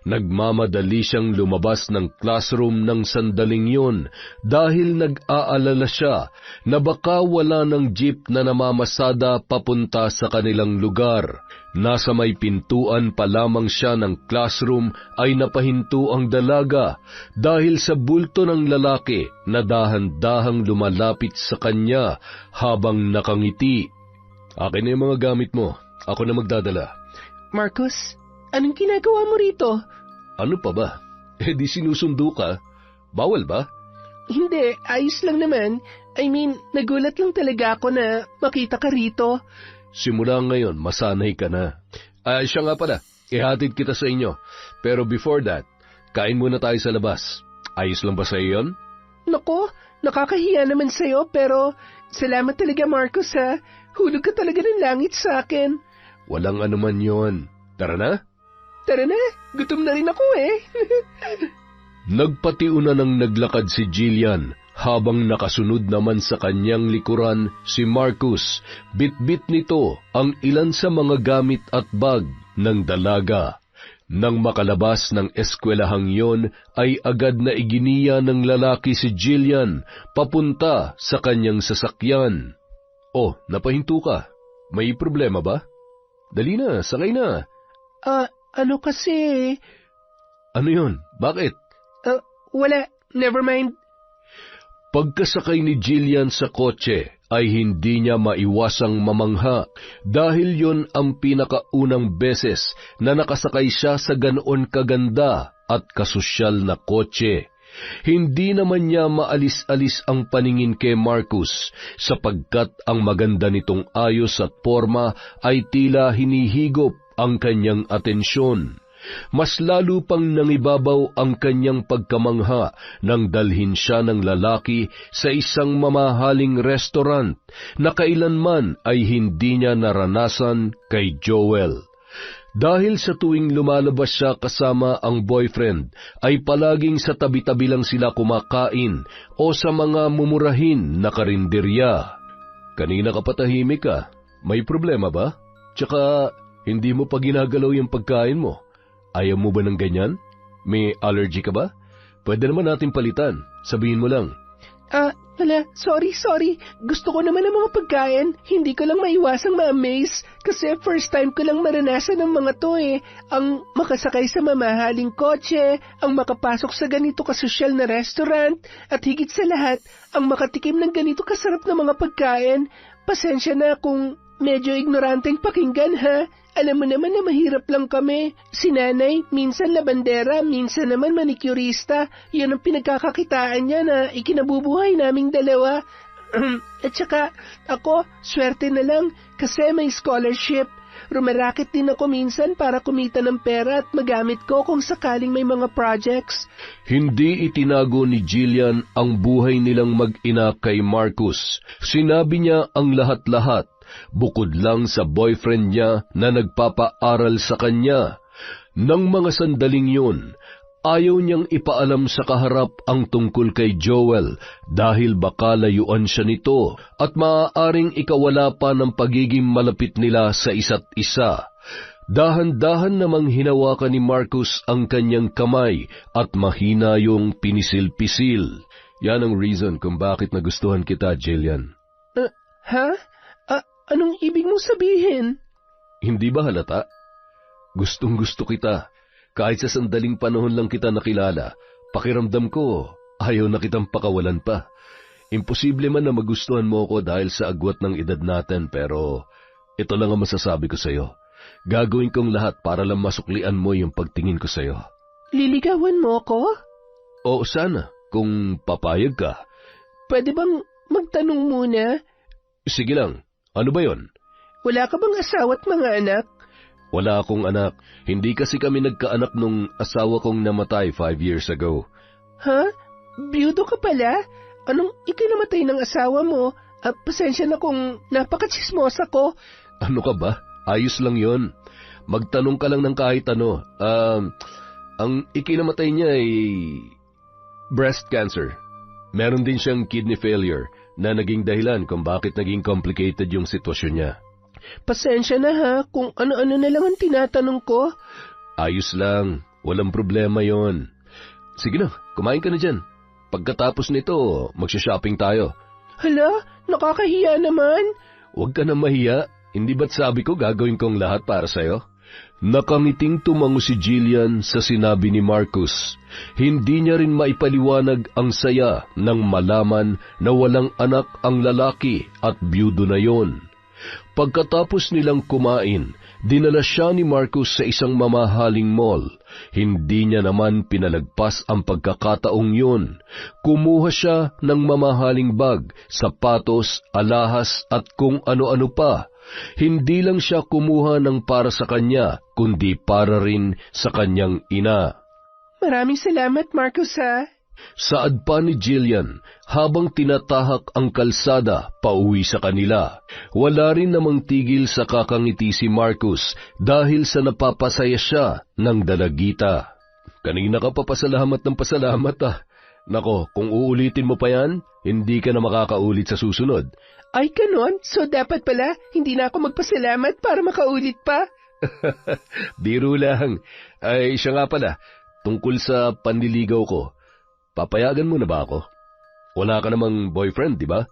Speaker 1: Nagmamadali siyang lumabas ng classroom ng sandaling yun dahil nag-aalala siya na baka wala ng jeep na namamasada papunta sa kanilang lugar. Nasa may pintuan pa lamang siya ng classroom ay napahinto ang dalaga dahil sa bulto ng lalaki na dahan-dahang lumalapit sa kanya habang nakangiti. "Akin na yung mga gamit mo. Ako na magdadala."
Speaker 2: Marcus, anong ginagawa mo rito?
Speaker 1: "Ano pa ba? Di sinusundo ka. Bawal ba?"
Speaker 2: Hindi, ayos lang naman. I mean, nagulat lang talaga ako na makita ka rito.
Speaker 1: Simula ngayon, masanay ka na. Siya nga pala, ihatid kita sa inyo. Pero before that, kain muna tayo sa labas. Ayos lang ba sa iyon?
Speaker 2: Nako, nakakahiya naman sa'yo pero salamat talaga Marcus ha. Hulog ka talaga ng langit sa akin.
Speaker 1: Walang anuman yon. Tara na?
Speaker 2: Tara na, gutom na rin ako eh.
Speaker 1: Nagpatiuna ng naglakad si Jillian habang nakasunod naman sa kanyang likuran si Marcus. Bit-bit nito ang ilan sa mga gamit at bag ng dalaga. Nang makalabas ng eskwelahang yon ay agad na iginiya ng lalaki si Jillian papunta sa kanyang sasakyan. "Oh, napahinto ka. May problema ba? Dali na, sakay na."
Speaker 2: Ano kasi?
Speaker 1: "Ano yon? Bakit?"
Speaker 2: Wala, never mind.
Speaker 1: Pagkasakay ni Jillian sa kotse ay hindi niya maiwasang mamangha dahil yon ang pinakaunang beses na nakasakay siya sa ganoon kaganda at kasosyal na kotse. Hindi naman niya maalis-alis ang paningin kay Marcus sapagkat ang maganda nitong ayos at porma ay tila hinihigop ang kanyang atensyon. Mas lalo pang nangibabaw ang kanyang pagkamangha nang dalhin siya ng lalaki sa isang mamahaling restaurant na kailanman ay hindi niya naranasan kay Joel. Dahil sa tuwing lumalabas siya kasama ang boyfriend, ay palaging sa tabi-tabi lang sila kumakain o sa mga mumurahin na karinderya. "Kanina ka patahimik ka. May problema ba? Tsaka hindi mo pa ginagalaw yung pagkain mo. Ayaw mo ba ng ganyan? May allergy ka ba? Pwede naman natin palitan. Sabihin mo lang."
Speaker 2: Wala. Sorry. Gusto ko naman ng mga pagkain. Hindi ko lang maiwasang ma-amaze. Kasi first time ko lang maranasan ng mga to eh. Ang makasakay sa mamahaling kotse, ang makapasok sa ganito kasosyal na restaurant, at higit sa lahat, ang makatikim ng ganito kasarap na mga pagkain. Pasensya na kung medyo ignoranteng pakinggan ha. Alam mo naman na mahirap lang kami. Si nanay, minsan labandera, minsan naman manicurista. Yun ang pinagkakakitaan niya na ikinabubuhay naming dalawa. At saka, ako, swerte na lang kasi may scholarship. Rumaraket din ako minsan para kumita ng pera at magamit ko kung sakaling may mga projects.
Speaker 1: Hindi itinago ni Jillian ang buhay nilang mag-ina kay Marcus. Sinabi niya ang lahat-lahat. Bukod lang sa boyfriend niya na nagpapaaral sa kanya. Nang mga sandaling yun, ayaw niyang ipaalam sa kaharap ang tungkol kay Joel dahil baka layuan siya nito at maaaring ikawala pa ng pagiging malapit nila sa isa't isa. Dahan-dahan namang hinawakan ni Marcus ang kanyang kamay at mahina yung pinisil-pisil. Yan ang reason kung bakit nagustuhan kita, Jillian.
Speaker 2: Ha? Anong ibig mong sabihin?
Speaker 1: Hindi ba halata? Gustong-gusto kita. Kahit sa sandaling panahon lang kita nakilala, pakiramdam ko, ayaw na kitang pakawalan pa. Imposible man na magustuhan mo ako dahil sa agwat ng edad natin, pero ito lang ang masasabi ko sa'yo. Gagawin kong lahat para lang masuklian mo yung pagtingin ko sa'yo.
Speaker 2: Liligawan mo ako?
Speaker 1: Oo, sana, kung papayag ka.
Speaker 2: Pwede bang magtanong muna?
Speaker 1: Sige lang. Ano ba yon?
Speaker 2: Wala ka bang asawa at mga anak?
Speaker 1: Wala akong anak. Hindi kasi kami nagkaanak nung asawa kong namatay 5 years ago.
Speaker 2: Ha? Biyudo ka pala? Anong ikinamatay ng asawa mo? Pasensya na kung napakatsismosa ko.
Speaker 1: Ano ka ba? Ayos lang yon. magtanong ka lang ng kahit ano. Ang ikinamatay niya ay breast cancer. Meron din siyang kidney failure na naging dahilan kung bakit naging complicated yung sitwasyon niya.
Speaker 2: Pasensya na ha, kung ano-ano na lang ang tinatanong ko.
Speaker 1: Ayos lang, walang problema yon. Sige na, kumain ka na dyan. Pagkatapos nito, magsha-shopping tayo.
Speaker 2: Hala, nakakahiya naman.
Speaker 1: Huwag ka na mahiya, hindi ba't sabi ko gagawin kong lahat para sa'yo? Nakangiting tumango si Jillian sa sinabi ni Marcus. Hindi niya rin maipaliwanag ang saya nang malaman na walang anak ang lalaki at byudo na yon. Pagkatapos nilang kumain, dinala siya ni Marcus sa isang mamahaling mall. Hindi niya naman pinalagpas ang pagkakataong yun. Kumuha siya ng mamahaling bag, sapatos, alahas at kung ano-ano pa. Hindi lang siya kumuha ng para sa kanya, kundi para rin sa kanyang ina.
Speaker 2: Maraming salamat, Marcus, ha?
Speaker 1: Saad pa ni Jillian habang tinatahak ang kalsada pauwi sa kanila. Wala rin namang tigil sa kakangiti si Marcus dahil sa napapasaya siya ng dalagita. Kanina ka pa pasalamat ng pasalamat ah. Nako, kung uulitin mo pa yan, hindi ka na makakaulit sa susunod.
Speaker 2: Ay, ganon? So dapat pala, hindi na ako magpasalamat para makaulit pa?
Speaker 1: Biro lang. Ay, siya nga pala, tungkol sa panliligaw ko. Papayagan mo na ba ako? Wala ka namang boyfriend, di ba?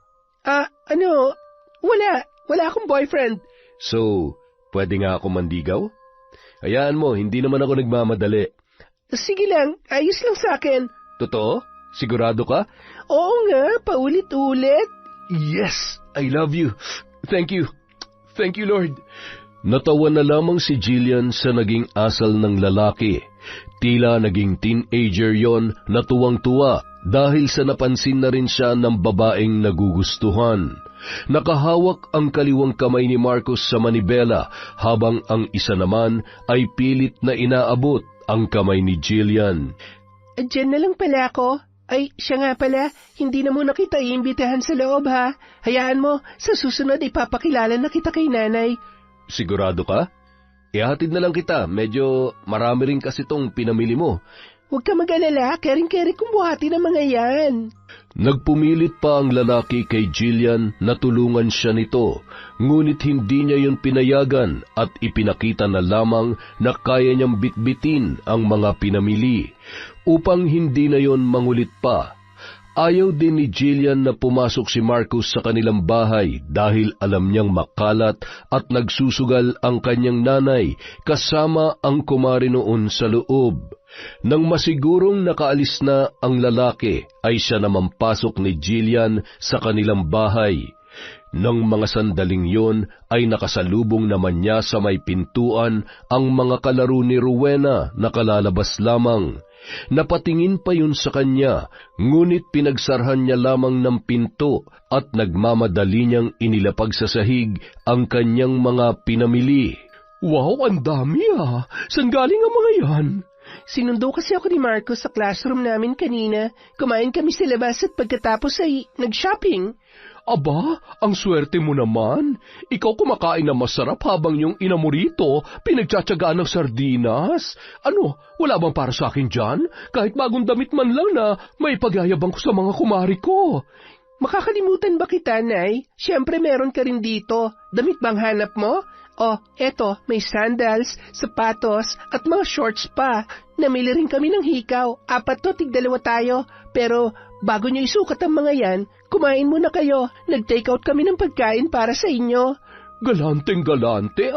Speaker 2: Wala. Wala akong boyfriend.
Speaker 1: So, pwede nga ako mandigaw? Hayaan mo, hindi naman ako nagmamadali.
Speaker 2: Sige lang, ayos lang sa akin.
Speaker 1: Totoo? Sigurado ka?
Speaker 2: Oo nga, paulit-ulit.
Speaker 1: Yes, I love you. Thank you. Thank you, Lord. Natawa na lamang si Jillian sa naging asal ng lalaki. Tila naging teenager yon na tuwang-tuwa dahil sa napansin na rin siya ng babaeng nagugustuhan. Nakahawak ang kaliwang kamay ni Marcus sa manibela habang ang isa naman ay pilit na inaabot ang kamay ni Jillian.
Speaker 2: Diyan na lang pala ako. Ay, siya nga pala, hindi na muna kita iimbitahan sa loob ha. Hayaan mo, sa susunod ipapakilala na kita kay nanay.
Speaker 1: Sigurado ka? Ihatid na lang kita, medyo marami rin kasi tong pinamili mo.
Speaker 2: Huwag ka mag-alala, kering-keri kong buhati ng mga yan.
Speaker 1: Nagpumilit pa ang lalaki kay Jillian na tulungan siya nito, ngunit hindi niya yun pinayagan at ipinakita na lamang na kaya niyang bitbitin ang mga pinamili, upang hindi na yon mangulit pa. Ayaw din ni Jillian na pumasok si Marcus sa kanilang bahay dahil alam niyang makalat at nagsusugal ang kanyang nanay kasama ang kumari noon sa loob. Nang masigurong nakaalis na ang lalaki, ay siya naman pasok ni Jillian sa kanilang bahay. Nang mga sandaling yon ay nakasalubong naman niya sa may pintuan ang mga kalaro ni Rowena na kalalabas lamang. Napatingin pa yun sa kanya, ngunit pinagsarhan niya lamang ng pinto at nagmamadali niyang inilapag sa sahig ang kanyang mga pinamili.
Speaker 2: Wow, ang dami ah! Saan galing ang mga yan? Sinundo kasi ako ni Marcos sa classroom namin kanina. Kumain kami sa labas at pagkatapos ay nag-shopping.
Speaker 1: Aba, ang swerte mo naman. Ikaw kumakain na masarap habang yung ina mo rito pinagtsatsagaan ng sardinas. Ano, wala bang para sa akin dyan? Kahit bagong damit man lang na may pagyayabang ko sa mga kumari ko.
Speaker 2: Makakalimutan ba kita, Nay? Siyempre meron ka rin dito. Damit bang hanap mo? Oh, eto, may sandals, sapatos, at mga shorts pa. Namili rin kami ng hikaw. 4 to, tig-2 tayo. Pero bago nyo isukat ang mga yan, kumain muna kayo. Nag-take out kami ng pagkain para sa inyo.
Speaker 1: Galanteng-galante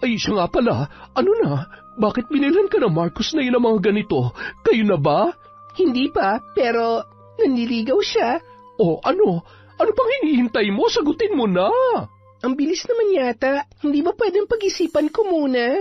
Speaker 1: Ay, siya nga pala. Ano na? Bakit binilan ka ng Marcus na yun ang mga ganito? Kayo na ba?
Speaker 2: Hindi pa, pero nanliligaw siya.
Speaker 1: Oh, ano? Ano pang hinihintay mo? Sagutin mo na!
Speaker 2: Ang bilis naman yata. Hindi ba pwedeng pag-isipan ko muna?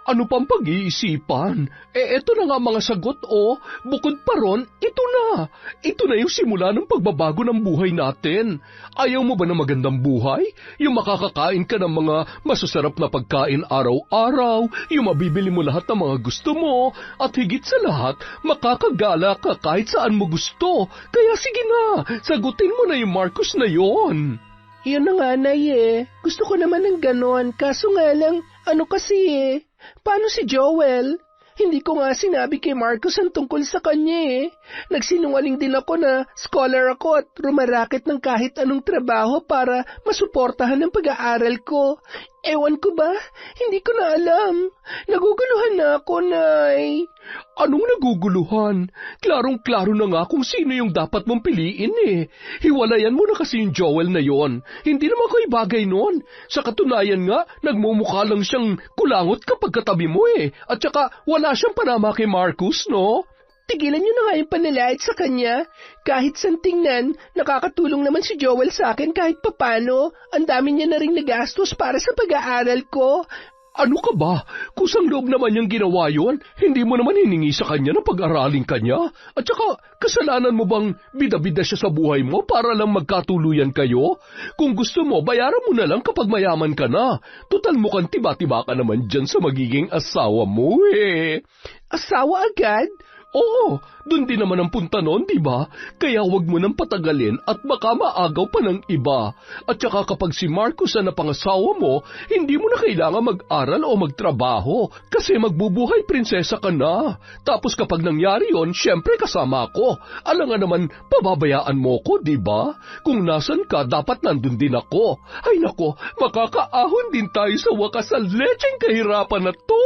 Speaker 1: Ano pang pag-iisipan? Eto na nga mga sagot, oh. Bukod pa ron, ito na. Ito na yung simula ng pagbabago ng buhay natin. Ayaw mo ba ng magandang buhay? Yung makakakain ka ng mga masasarap na pagkain araw-araw, yung mabibili mo lahat ng mga gusto mo, at higit sa lahat, makakagala ka kahit saan mo gusto. Kaya sige na, sagutin mo na yung Marcus na yon.
Speaker 2: Yun na nga, Nay, eh. Gusto ko naman ng ganon, kaso nga lang, ano kasi eh. Paano si Joel? Hindi ko nga sinabi kay Marcus ang tungkol sa kanya eh. Nagsinungaling din ako na scholar ako at rumaraket ng kahit anong trabaho para masuportahan ang pag-aaral ko. Ewan ko ba? Hindi ko na alam. Naguguluhan na ako, Nay.
Speaker 1: Anong naguguluhan? Klarong-klaro na nga kung sino yung dapat mong piliin eh. Hiwalayan mo na kasi yung Joel na yon. Hindi naman kayo bagay nun. Sa katunayan nga, nagmumukha lang siyang kulangot kapag katabi mo eh. At saka wala siyang panama kay Marcus, no?
Speaker 2: Tigilan niyo na nga yung panlalait sa kanya. Kahit saan tingnan, nakakatulong naman si Joel sa akin kahit papano. Ang dami niya na rin nagastos para sa pag-aaral ko.
Speaker 1: Ano ka ba? Kusang loob naman niyang ginawa yon. Hindi mo naman hiningi sa kanya na pag-aralin kanya. At saka, kasalanan mo bang bida-bida siya sa buhay mo para lang magkatuluyan kayo? Kung gusto mo, bayaran mo na lang kapag mayaman ka na. Tutal mukhang tiba-tiba ka naman dyan sa magiging asawa mo eh.
Speaker 2: Asawa agad?
Speaker 1: Oo, dun din naman ang punta nun, di ba? Kaya wag mo nang patagalin at baka maagaw pa ng iba. At saka kapag si Marcus na napangasawa mo, hindi mo na kailangan mag-aral o magtrabaho kasi magbubuhay prinsesa ka na. Tapos kapag nangyari yon, syempre kasama ako. Alam nga naman, pababayaan mo ko, di ba? Kung nasan ka, dapat nandun din ako. Ay nako, makakaahon din tayo sa wakas sa lecheng kahirapan na to.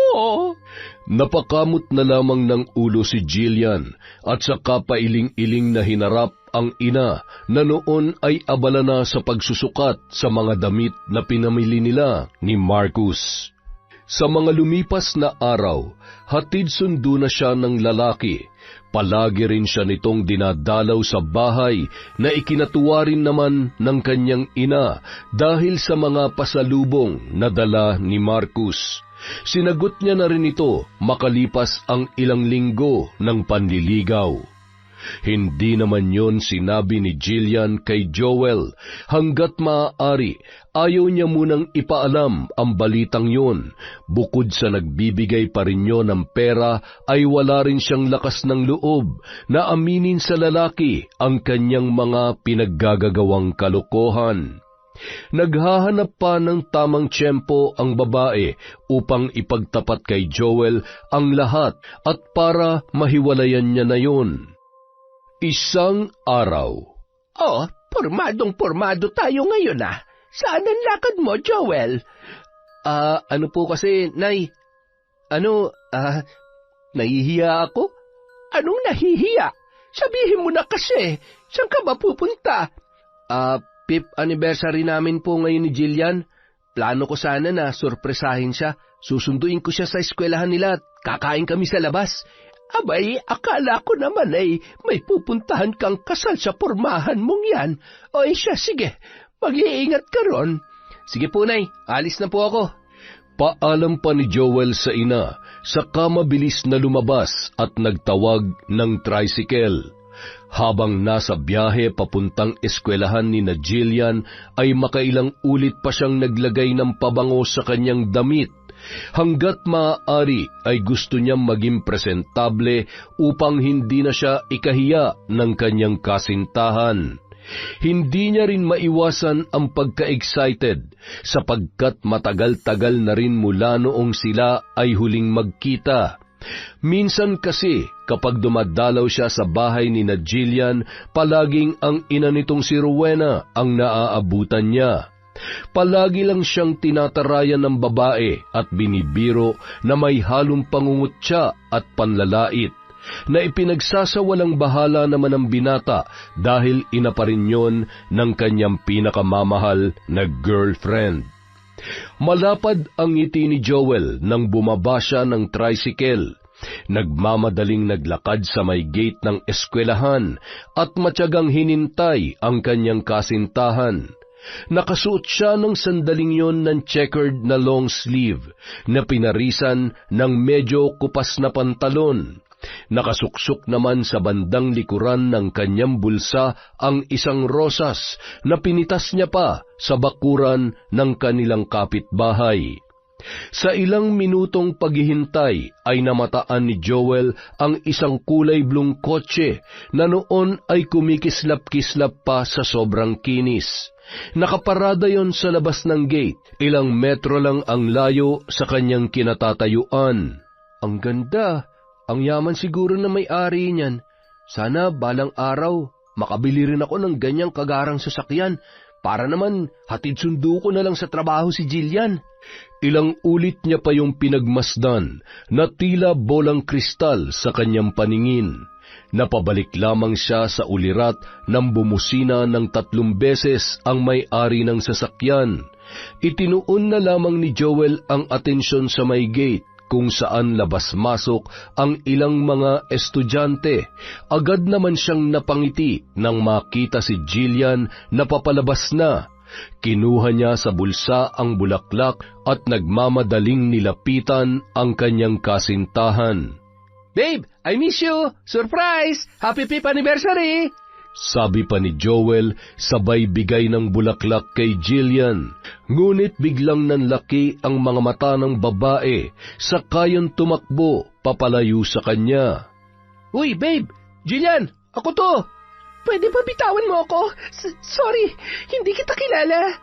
Speaker 1: Napakamot na lamang ng ulo si Jillian at saka pailing-iling na hinarap ang ina na noon ay abala na sa pagsusukat sa mga damit na pinamili nila ni Marcus. Sa mga lumipas na araw, hatid sundo na siya ng lalaki. Palagi rin siya nitong dinadalaw sa bahay na ikinatuwa rin naman ng kanyang ina dahil sa mga pasalubong na dala ni Marcus. Sinagot niya na rin ito makalipas ang ilang linggo ng panliligaw. Hindi naman yon sinabi ni Jillian kay Joel hanggat maaari. Ayaw niya munang ipaalam ang balitang yon. Bukod sa nagbibigay pa rin yon ng pera, ay wala rin siyang lakas ng loob na aminin sa lalaki ang kanyang mga pinaggagawang kalokohan. Naghahanap pa ng tamang tiyempo ang babae upang ipagtapat kay Joel ang lahat at para mahiwalayan niya na yon. Isang araw.
Speaker 2: Oh, pormadong-pormado tayo ngayon ah. Saan ang lakad mo, Joel?
Speaker 1: Ano po kasi, Nay? Nahihiya ako?
Speaker 2: Anong nahihiya? Sabihin mo na kasi, saan ka ba pupunta?
Speaker 1: Fifth anniversary namin po ngayon ni Jillian. Plano ko sana na sorpresahin siya. Susunduin ko siya sa eskwelahan nila at kakain kami sa labas.
Speaker 2: Abay, akala ko naman ay may pupuntahan kang kasal sa pormahan mong yan. O siya, sige, mag-iingat ka ron.
Speaker 1: Sige po, Nay, alis na po ako. Paalam pa ni Joel sa ina, saka mabilis na lumabas at nagtawag ng tricycle. Habang nasa biyahe papuntang eskwelahan ni na Jillian, ay makailang ulit pa siyang naglagay ng pabango sa kanyang damit. Hanggat maaari ay gusto niyang maging presentable upang hindi na siya ikahiya ng kanyang kasintahan. Hindi niya rin maiwasan ang pagka-excited sapagkat matagal-tagal na rin mula noong sila ay huling magkita. Minsan kasi kapag dumadalaw siya sa bahay ni na Jillian, palaging ang ina nitong si Rowena ang naaabutan niya. Palagi lang siyang tinatarayan ng babae at binibiro na may halong pangungutya at panlalait, na ipinagsasawalang bahala naman ang binata dahil ina pa rin yon ng kanyang pinakamamahal na girlfriend. Malapad ang ngiti ni Joel nang bumaba siya ng tricycle. Nagmamadaling naglakad sa may gate ng eskwelahan at matyagang hinintay ang kanyang kasintahan. Nakasuot siya ng sandaling yon ng checkered na long sleeve na pinarisan ng medyo kupas na pantalon. Nakasuksok naman sa bandang likuran ng kanyang bulsa ang isang rosas na pinitas niya pa sa bakuran ng kanilang kapitbahay. Sa ilang minutong paghihintay ay namataan ni Joel ang isang kulay blong kotse na noon ay kumikislap-kislap pa sa sobrang kinis. Nakaparada yon sa labas ng gate, ilang metro lang ang layo sa kanyang kinatatayuan. Ang ganda, ang yaman siguro na may-ari niyan. Sana balang araw, makabili rin ako ng ganyang kagarang sasakyan para naman hatid sundo ko na lang sa trabaho si Jillian. Ilang ulit niya pa yung pinagmasdan na tila bolang kristal sa kanyang paningin. Napabalik lamang siya sa ulirat nang bumusina ng 3 beses ang may-ari ng sasakyan. Itinuon na lamang ni Joel ang atensyon sa may gate kung saan labas-masok ang ilang mga estudyante. Agad naman siyang napangiti nang makita si Jillian na papalabas na. Kinuha niya sa bulsa ang bulaklak at nagmamadaling nilapitan ang kanyang kasintahan.
Speaker 2: Babe, I miss you! Surprise! Happy 5th anniversary!
Speaker 1: Sabi pa ni Joel, sabay bigay ng bulaklak kay Jillian. Ngunit biglang nanlaki ang mga mata ng babae, sakayon tumakbo papalayo sa kanya.
Speaker 2: Uy, babe! Jillian, ako to! Pwede ba bitawan mo ako? Sorry, hindi kita kilala.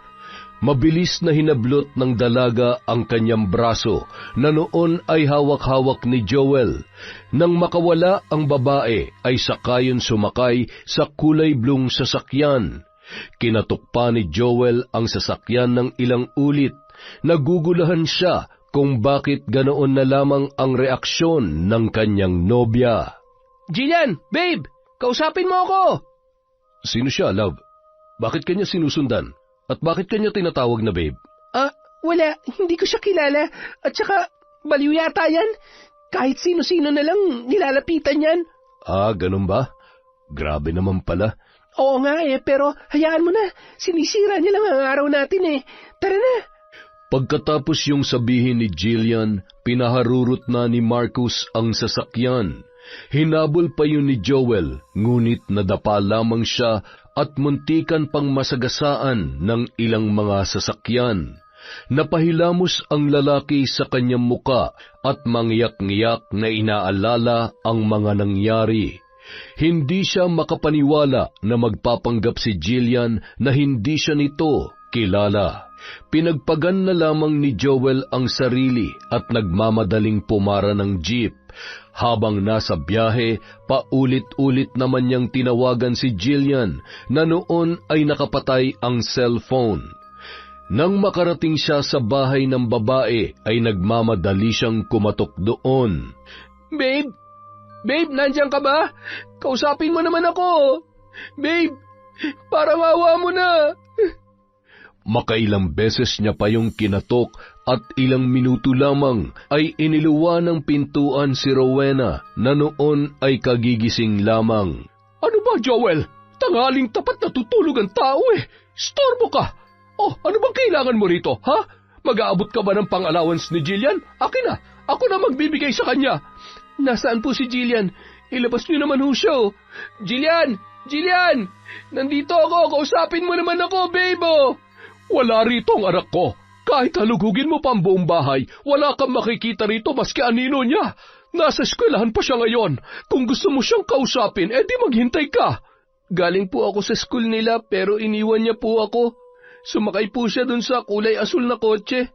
Speaker 1: Mabilis na hinablot ng dalaga ang kanyang braso na noon ay hawak-hawak ni Joel. Nang makawala ang babae ay sakayon sumakay sa kulay blong sasakyan. Kinatukpa ni Joel ang sasakyan ng ilang ulit. Nagugulahan siya kung bakit ganoon na lamang ang reaksyon ng kanyang nobya.
Speaker 2: Jillian, babe! Kausapin mo ako!
Speaker 1: Sino siya, love? Bakit kanya sinusundan? At bakit kanya tinatawag na babe?
Speaker 2: Wala. Hindi ko siya kilala. At saka, baliw yata yan. Kahit sino-sino na lang nilalapitan yan.
Speaker 1: Ganun ba? Grabe naman pala.
Speaker 2: Oo nga pero hayaan mo na. Sinisira niya lang ang araw natin Tara na.
Speaker 1: Pagkatapos yung sabihin ni Jillian, pinaharurot na ni Marcus ang sasakyan. Hinabol pa yun ni Joel, ngunit nadapa lamang siya at muntikan pang masagasaan ng ilang mga sasakyan. Napahilamos ang lalaki sa kanyang muka at mangyak-ngyak na inaalala ang mga nangyari. Hindi siya makapaniwala na magpapanggap si Jillian na hindi siya nito kilala. Pinagpagan na lamang ni Joel ang sarili at nagmamadaling pumara ng jeep. Habang nasa biyahe, paulit-ulit naman niyang tinawagan si Jillian na noon ay nakapatay ang cellphone. Nang makarating siya sa bahay ng babae, ay nagmamadali siyang kumatok doon.
Speaker 2: Babe! Babe, nandiyan ka ba? Kausapin mo naman ako! Babe, parang awa mo na!
Speaker 1: Makailang beses niya pa yung kinatok at ilang minuto lamang ay iniluwa ng pintuan si Rowena na noon ay kagigising lamang.
Speaker 2: Ano ba, Joel? Tanghaling tapat na tutulog ang tao Storbo ka! Ano bang kailangan mo rito, ha? Mag-aabot ka ba ng pang-allowance ni Jillian? Akin na! Ako na magbibigay sa kanya! Nasaan po si Jillian? Ilabas niyo naman siya, Jillian! Jillian! Nandito ako! Kausapin mo naman ako, babe, Wala rito ang anak ko. Kahit halugugin mo pa ang buong bahay, wala kang makikita rito maski anino niya. Nasa eskwelahan pa siya ngayon. Kung gusto mo siyang kausapin, di maghintay ka. Galing po ako sa school nila pero iniwan niya po ako. Sumakay po siya dun sa kulay asul na kotse.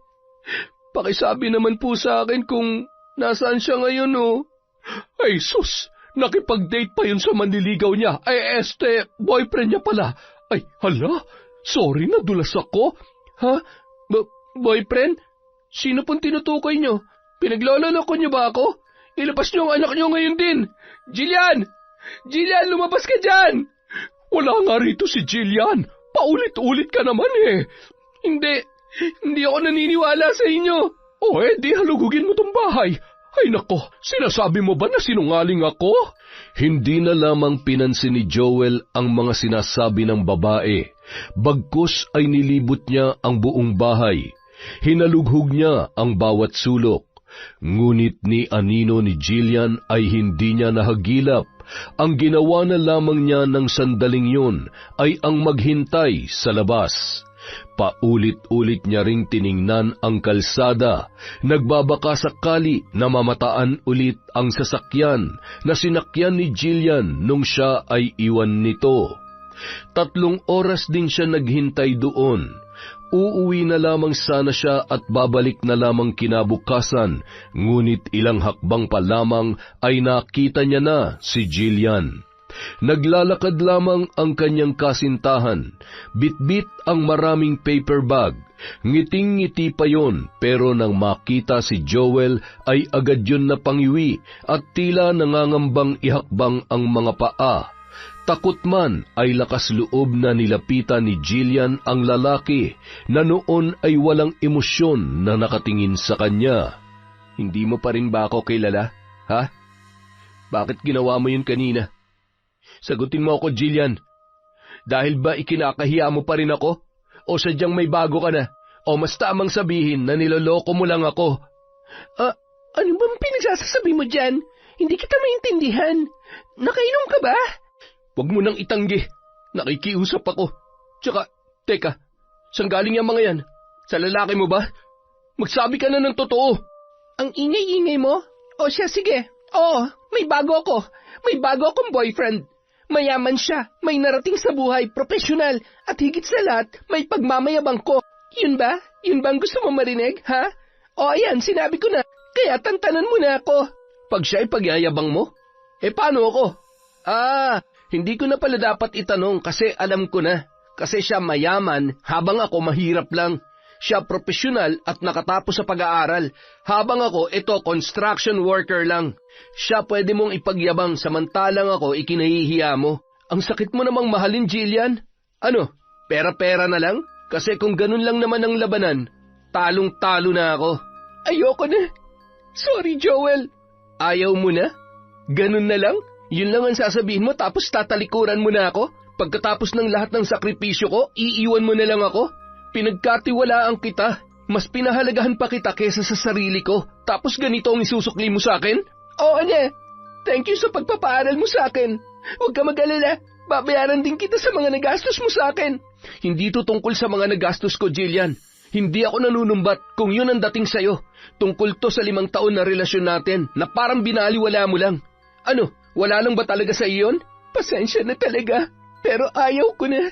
Speaker 2: Pakisabi naman po sa akin kung nasaan siya ngayon, Ay sus, nakipag-date pa yun sa manliligaw niya. Boyfriend niya pala. Ay, hala, sorry, nadulas ako. Ha? Boyfriend? Sino pong tinutukoy niyo? Pinaglololoko niyo ba ako? Ilabas niyo ang anak niyo ngayon din. Jillian! Jillian, lumabas ka dyan! Wala nga rito si Jillian. Paulit-ulit ka naman Hindi ako naniniwala sa inyo. Di halugugin mo tong bahay. Ay nako, sinasabi mo ba na sinungaling ako?
Speaker 1: Hindi na lamang pinansin ni Joel ang mga sinasabi ng babae. Bagkus ay nilibot niya ang buong bahay. Hinalughog niya ang bawat sulok. Ngunit ni anino ni Jillian ay hindi niya nahagilap. Ang ginawa na lamang niya ng sandaling yun ay ang maghintay sa labas. Paulit-ulit niya ring tiningnan ang kalsada, nagbabaka sakali na mamataan ulit ang sasakyan na sinakyan ni Jillian nung siya ay iwan nito. 3 oras din siya naghintay doon. Uuwi na lamang sana siya at babalik na lamang kinabukasan, ngunit ilang hakbang pa lamang ay nakita niya na si Jillian. Naglalakad lamang ang kanyang kasintahan, bitbit ang maraming paper bag. Ngiting-ngiti pa yon, pero nang makita si Joel ay agad yun napangiwi at tila nangangambang ihakbang ang mga paa. Takot man ay lakas loob na nilapitan ni Jillian ang lalaki na noon ay walang emosyon na nakatingin sa kanya.
Speaker 2: Hindi mo pa rin ba ako kilala, ha? Bakit ginawa mo yun kanina? Sagutin mo ako, Jillian. Dahil ba ikinakahiya mo pa rin ako? O sadyang may bago ka na? O mas tamang sabihin na niloloko mo lang ako? Ano bang pinagsasabi mo dyan? Hindi kita maintindihan. Nakainom ka ba? Huwag mo nang itanggi. Nakikiusap ako. Tsaka, teka, saan galing yung mga yan? Sa lalaki mo ba? Magsabi ka na ng totoo. Ang ingay-ingay mo? O siya, sige. Oo, may bago ako. May bago akong boyfriend. Mayaman siya, may narating sa buhay, profesional, at higit sa lahat, may pagmamayabang ko. Yun ba? Yun ba ang gusto mo marinig, ha? O ayan, sinabi ko na, kaya tantanan mo na ako. Pag siya ay pagyayabang mo? Paano ako? Hindi ko na pala dapat itanong kasi alam ko na. Kasi siya mayaman, habang ako mahirap lang. Siya profesional at nakatapos sa pag-aaral, habang ako construction worker lang. Siya pwede mong ipagyabang samantalang ako ikinahihiya mo. Ang sakit mo namang mahalin, Jillian. Ano, pera-pera na lang? Kasi kung ganun lang naman ang labanan, talong-talo na ako. Ayoko na. Sorry, Joel. Ayaw mo na? Ganun na lang? Yun lang ang sasabihin mo tapos tatalikuran mo na ako? Pagkatapos ng lahat ng sakripisyo ko, iiwan mo na lang ako? Pinagkatiwalaan kita. Mas pinahalagahan pa kita kesa sa sarili ko. Tapos ganito ang isusukli mo sa akin? Oo na. Thank you sa pagpapaaral mo sa akin. Huwag ka mag-alala. Babayaran din kita sa mga nagastos mo sa akin. Hindi ito tungkol sa mga nagastos ko, Jillian. Hindi ako nanunumbat kung yun ang dating sa'yo. Tungkol to sa 5 taon na relasyon natin na parang binaliwala mo lang. Ano, wala lang ba talaga sa iyon? Pasensya na talaga. Pero ayaw ko na.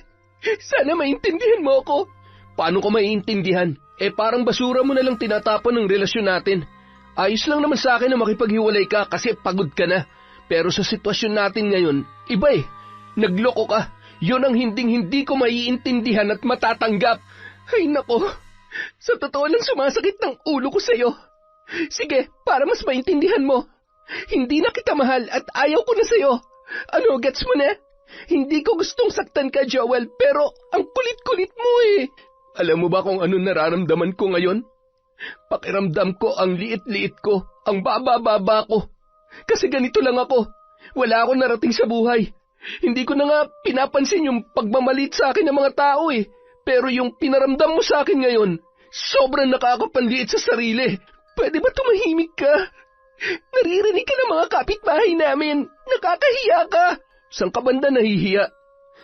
Speaker 2: Sana maintindihan mo ako. Paano ko maiintindihan? Parang basura mo na lang tinatapon ng relasyon natin. Ayos lang naman sa akin na makipaghiwalay ka kasi pagod ka na. Pero sa sitwasyon natin ngayon, iba eh. Nagloko ka. Yun ang hinding-hindi ko maiintindihan at matatanggap. Ay nako, sa totoo lang sumasakit ng ulo ko sa'yo. Sige, para mas maintindihan mo. Hindi na kita mahal at ayaw ko na sa'yo. Ano, gets mo na? Hindi ko gustong saktan ka, Joel, pero ang kulit-kulit mo eh. Alam mo ba kung ano nararamdaman ko ngayon? Pakiramdam ko ang liit-liit ko, ang baba-baba ko. Kasi ganito lang ako. Wala akong narating sa buhay. Hindi ko na nga pinapansin yung pagmamalit sa akin ng mga tao eh. Pero yung pinaramdam mo sa akin ngayon, sobrang nakakapanliit sa sarili. Pwede ba tumahimik ka? Naririnig ka ng mga kapitbahay namin. Nakakahiya ka. Saan ka banda nahihiya?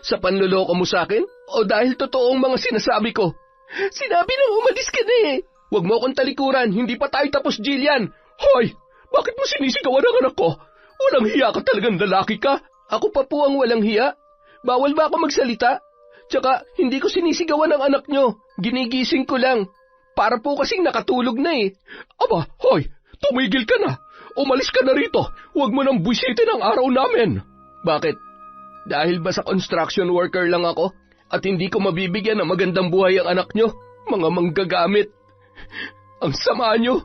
Speaker 2: Sa panloloko mo sa akin? O dahil totoong mga sinasabi ko? Sinabi nang umalis ka na eh. Huwag mo akong talikuran, hindi pa tayo tapos, Jillian. Hoy, bakit mo sinisigawan ang anak ko? Walang hiya ka talagang lalaki ka. Ako pa po ang walang hiya. Bawal ba ako magsalita? Tsaka, hindi ko sinisigawan ang anak nyo. Ginigising ko lang. Para po kasing nakatulog na eh. Aba, hoy, tumigil ka na. Umalis ka na rito. Huwag mo nang buwisitin ang araw namin. Bakit? Dahil ba sa construction worker lang ako? At hindi ko mabibigyan ng magandang buhay ang anak nyo? Mga manggagamit. Ang sama nyo.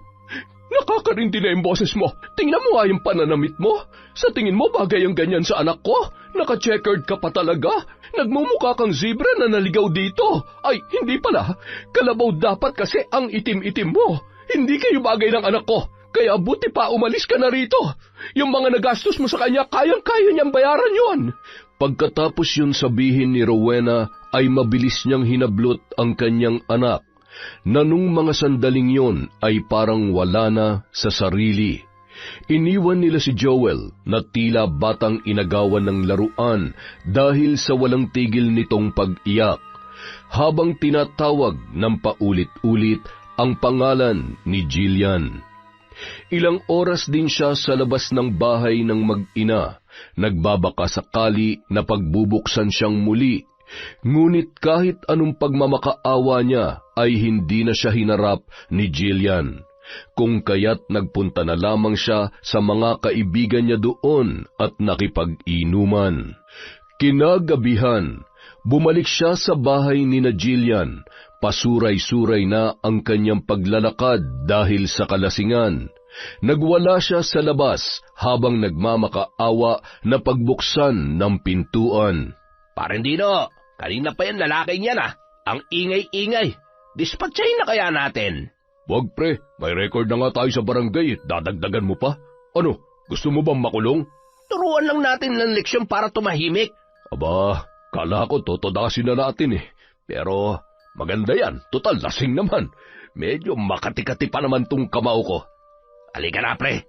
Speaker 2: Nakakarindi na yung boses mo. Tingnan mo nga yung pananamit mo. Sa tingin mo bagay ang ganyan sa anak ko? Naka-checkered ka pa talaga? Nagmumukha kang zebra na naligaw dito. Ay, hindi pala. Kalabaw dapat kasi ang itim-itim mo. Hindi kayo bagay ng anak ko. Kaya buti pa umalis ka na rito. Yung mga nagastos mo sa kanya, kayang-kaya niyang bayaran yon.
Speaker 1: Pagkatapos yun sabihin ni Rowena, ay mabilis niyang hinablot ang kanyang anak, na nung mga sandaling yon ay parang wala na sa sarili. Iniwan nila si Joel na tila batang inagawan ng laruan dahil sa walang tigil nitong pag-iyak. habang tinatawag ng paulit-ulit ang pangalan ni Jillian. Ilang oras din siya sa labas ng bahay ng mag-ina, nagbabaka sakali na pagbubuksan siyang muli. Ngunit kahit anong pagmamakaawa niya ay hindi na siya hinarap ni Jillian, kung kaya't nagpunta na lamang siya sa mga kaibigan niya doon at nakipag-inuman. Kinagabihan, bumalik siya sa bahay ni na Jillian. Pasuray-suray na ang kanyang paglalakad dahil sa kalasingan. Nagwala siya sa labas habang nagmamakaawa na pagbuksan ng pintuan.
Speaker 2: Parendino, kanina pa yan lalaking yan ah. Ang ingay-ingay. Dispatchahin na kaya natin?
Speaker 1: Wag pre, may record na nga tayo sa barangay. Dadagdagan mo pa? Ano, gusto mo bang makulong?
Speaker 2: Turuan lang natin ng leksyon para tumahimik.
Speaker 1: Aba, kala ko totodasin na natin eh. Pero maganda yan, total lasing naman. Medyo makati-kati pa naman tong kamao ko.
Speaker 2: Halika na, pre.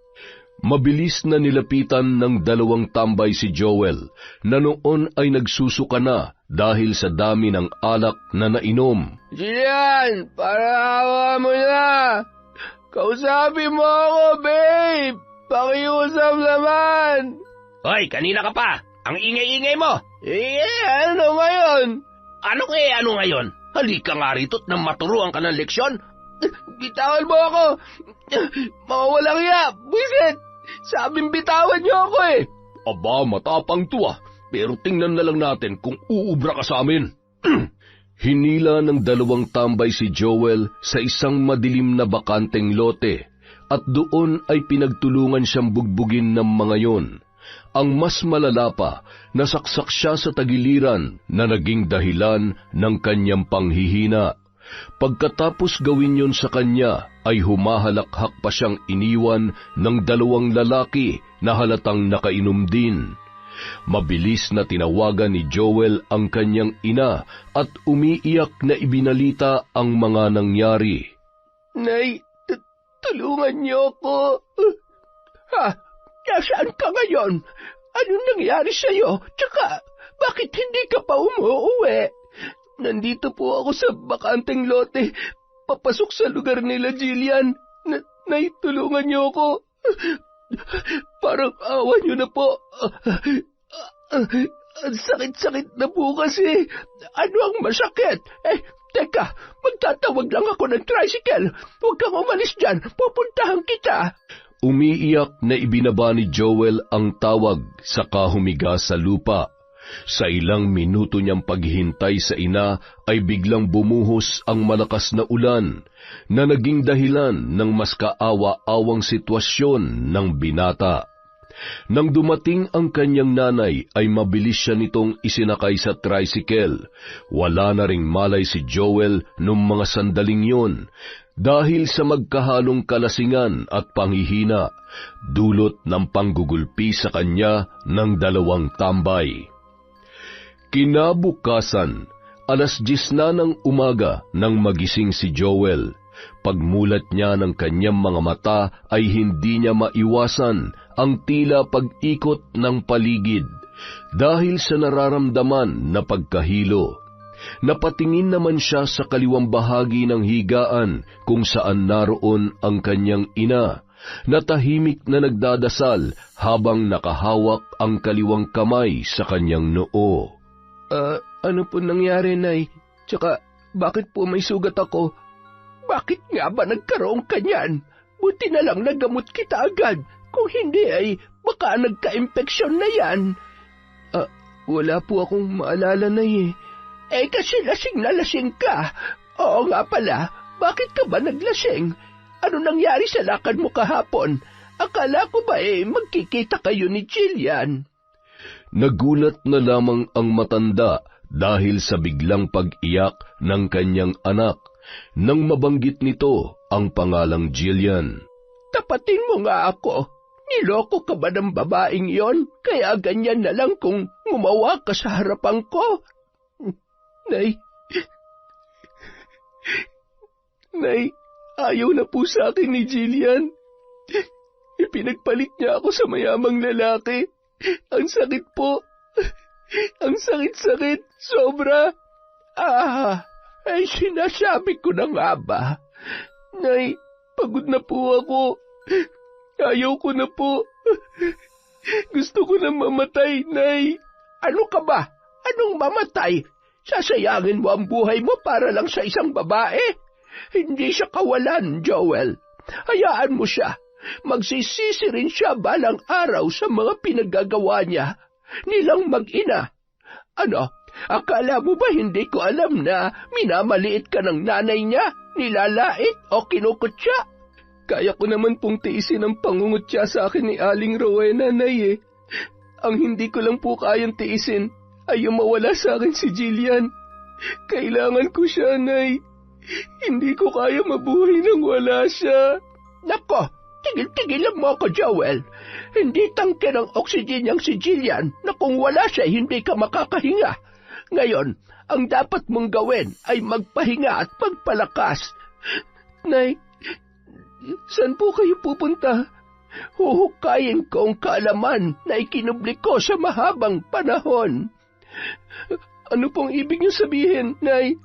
Speaker 1: Mabilis na nilapitan ng dalawang tambay si Joel, na noon ay nagsusuka na dahil sa dami ng alak na nainom.
Speaker 2: Jillian, parawa mo na. Kausapin mo ako, babe. Pakiusap naman. Hoy, kanina ka pa. Ang ingay-ingay mo. Ano ngayon? Ano ngayon? Halika nga rito't nang maturuan ka ng leksyon. Bitawan mo ako. Mawawalang ya. Buisit. Sabing bitawan niyo ako eh.
Speaker 1: Aba, matapang to ah. Pero tingnan na lang natin kung uubra ka sa amin. Hinila ng dalawang tambay si Joel sa isang madilim na bakanteng lote at doon ay pinagtulungan siyang bugbugin ng mga yon. Ang mas malala pa, nasaksak siya sa tagiliran na naging dahilan ng kanyang panghihina. Pagkatapos gawin yon sa kanya, ay humahalakhak pa siyang iniwan ng dalawang lalaki na halatang nakainom din. Mabilis na tinawagan ni Joel ang kanyang ina at umiiyak na ibinalita ang mga nangyari.
Speaker 2: Nay, tulungan niyo ako. Nasaan ka ngayon? Anong nangyari sa'yo? Tsaka, bakit hindi ka pa umuuwi? Nandito po ako sa bakanteng lote, papasok sa lugar nila Jillian. Naitulungan niyo ako. Parang awa niyo na po. Ang sakit-sakit na po kasi. Ano ang masakit? Teka, magtatawag lang ako ng tricycle. Huwag kang umalis dyan, pupuntahan kita.
Speaker 1: Umiiyak na ibinaba ni Joel ang tawag, saka humiga sa lupa. Sa ilang minuto niyang paghihintay sa ina ay biglang bumuhos ang malakas na ulan na naging dahilan ng mas kaawa-awang sitwasyon ng binata. Nang dumating ang kanyang nanay ay mabilis siya nitong isinakay sa tricycle. Wala na ring malay si Joel nung mga sandaling yon dahil sa magkahalong kalasingan at panghihina, dulot ng panggugulpi sa kanya ng dalawang tambay. Kinabukasan, 10:00 na ng umaga nang magising si Joel. Pagmulat niya ng kanyang mga mata ay hindi niya maiwasan ang tila pag-ikot ng paligid dahil sa nararamdaman na pagkahilo. Napatingin naman siya sa kaliwang bahagi ng higaan kung saan naroon ang kanyang ina, na tahimik na nagdadasal habang nakahawak ang kaliwang kamay sa kanyang noo.
Speaker 2: Ano po nangyari, Nay? Tsaka, bakit po may sugat ako? Bakit nga ba nagkaroon ka niyan? Buti na lang nagamot kita agad. Kung hindi ay, baka nagka-impeksyon na yan. Wala po akong maalala, Nay eh. Kasi lasing na lasing ka. Oo nga pala, bakit ka ba naglasing? Ano nangyari sa lakad mo kahapon? Akala ko ba magkikita kayo ni Jillian?
Speaker 1: Nagulat na lamang ang matanda dahil sa biglang pag-iyak ng kanyang anak nang mabanggit nito ang pangalang Jillian.
Speaker 2: Tapatin mo nga ako. Niloko ka ba ng babaeng yon? Kaya ganyan na lang kung ngumawa ka sa harapan ko? Nay, ayaw na po sa akin ni Jillian. Ipinagpalit niya ako sa mayamang lalaki. Ang sakit po. Ang sakit-sakit. Sobra. Ay sinasabi ko na nga ba? Nay, pagod na po ako. Ayaw ko na po. Gusto ko na mamatay, Nay. Ano ka ba? Anong mamatay? Sasayangin mo ang buhay mo para lang sa isang babae? Hindi siya kawalan, Joel. Hayaan mo siya. Magsisisi rin siya balang araw sa mga pinagagawa niya. Nilang mag-ina. Ano? Akala mo ba hindi ko alam na minamaliit ka ng nanay niya? Nilalait o kinukutya? Kaya ko naman pong tiisin ang pangungutya sa akin ni Aling Rowena, Nay. Ang hindi ko lang po kayang tiisin ay yung mawala sa akin si Jillian. Kailangan ko siya, Nay. Hindi ko kaya mabuhay nang wala siya. Nako, tigil-tigilan mo ako, Joel. Hindi tangke ng oxygen niyang si Jillian na kung wala siya hindi ka makakahinga. Ngayon, ang dapat mong gawin ay magpahinga at magpalakas. Nay, saan po kayo pupunta? Huhukayin ko ang kaalaman na ikinubli ko sa mahabang panahon. Ano pong ibig niyo sabihin, Nay?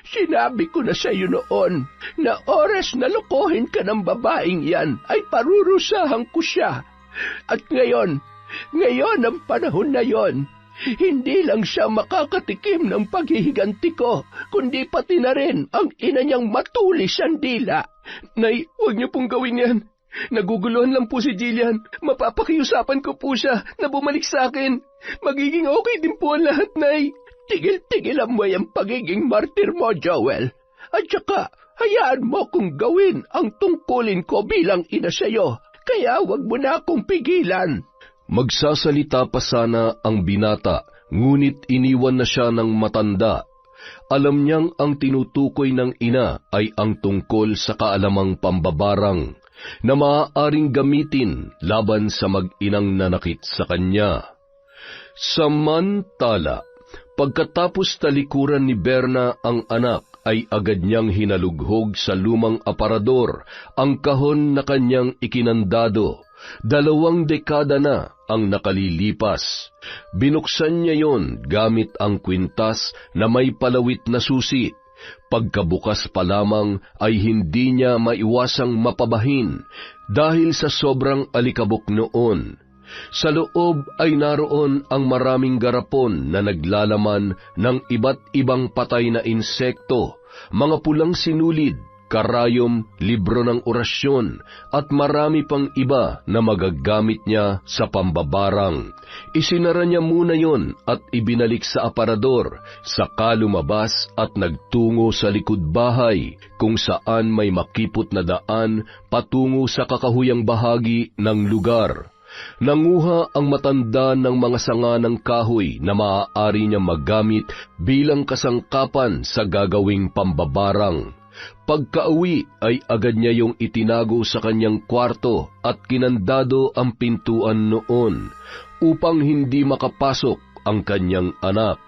Speaker 2: Sinabi ko na sa iyo noon na oras na lokohin ka ng babaeng yan ay parurusahan ko siya. At ngayon ang panahon na yon, hindi lang siya makakatikim ng paghihiganti ko, kundi pati na rin ang ina niyang matulis ang dila. Nay, huwag niyo pong gawin yan. Naguguluhan lang po si Jillian. Mapapakiusapan ko po siya na bumalik sa akin. Magiging okay din po ang lahat, Nay. Tigil-tigilan mo yung pagiging martir mo, Joel. At saka, hayaan mo kung gawin ang tungkulin ko bilang ina sa'yo. Kaya wag mo na akong pigilan.
Speaker 1: Magsasalita pa sana ang binata, ngunit iniwan na siya ng matanda. Alam niyang ang tinutukoy ng ina ay ang tungkol sa kaalamang pambabarang na maaaring gamitin laban sa mag-inang nanakit sa kanya. Samantala, pagkatapos talikuran ni Berna ang anak, ay agad niyang hinalughog sa lumang aparador ang kahon na kanyang ikinandado. 2 dekada na ang nakalilipas. Binuksan niya yon gamit ang kwintas na may palawit na susi. Pagkabukas pa lamang ay hindi niya maiwasang mapabahin dahil sa sobrang alikabok noon. Sa loob ay naroon ang maraming garapon na naglalaman ng iba't ibang patay na insekto, mga pulang sinulid, karayom, libro ng orasyon, at marami pang iba na magagamit niya sa pambabarang. Isinara niya muna yon at ibinalik sa aparador, saka lumabas at nagtungo sa likod bahay, kung saan may makipot na daan patungo sa kakahuyang bahagi ng lugar. Nanguha ang matanda ng mga sanga ng kahoy na maaari niya magamit bilang kasangkapan sa gagawing pambabarang. Pagkauwi ay agad niya yung itinago sa kanyang kwarto at kinandado ang pintuan noon upang hindi makapasok ang kanyang anak.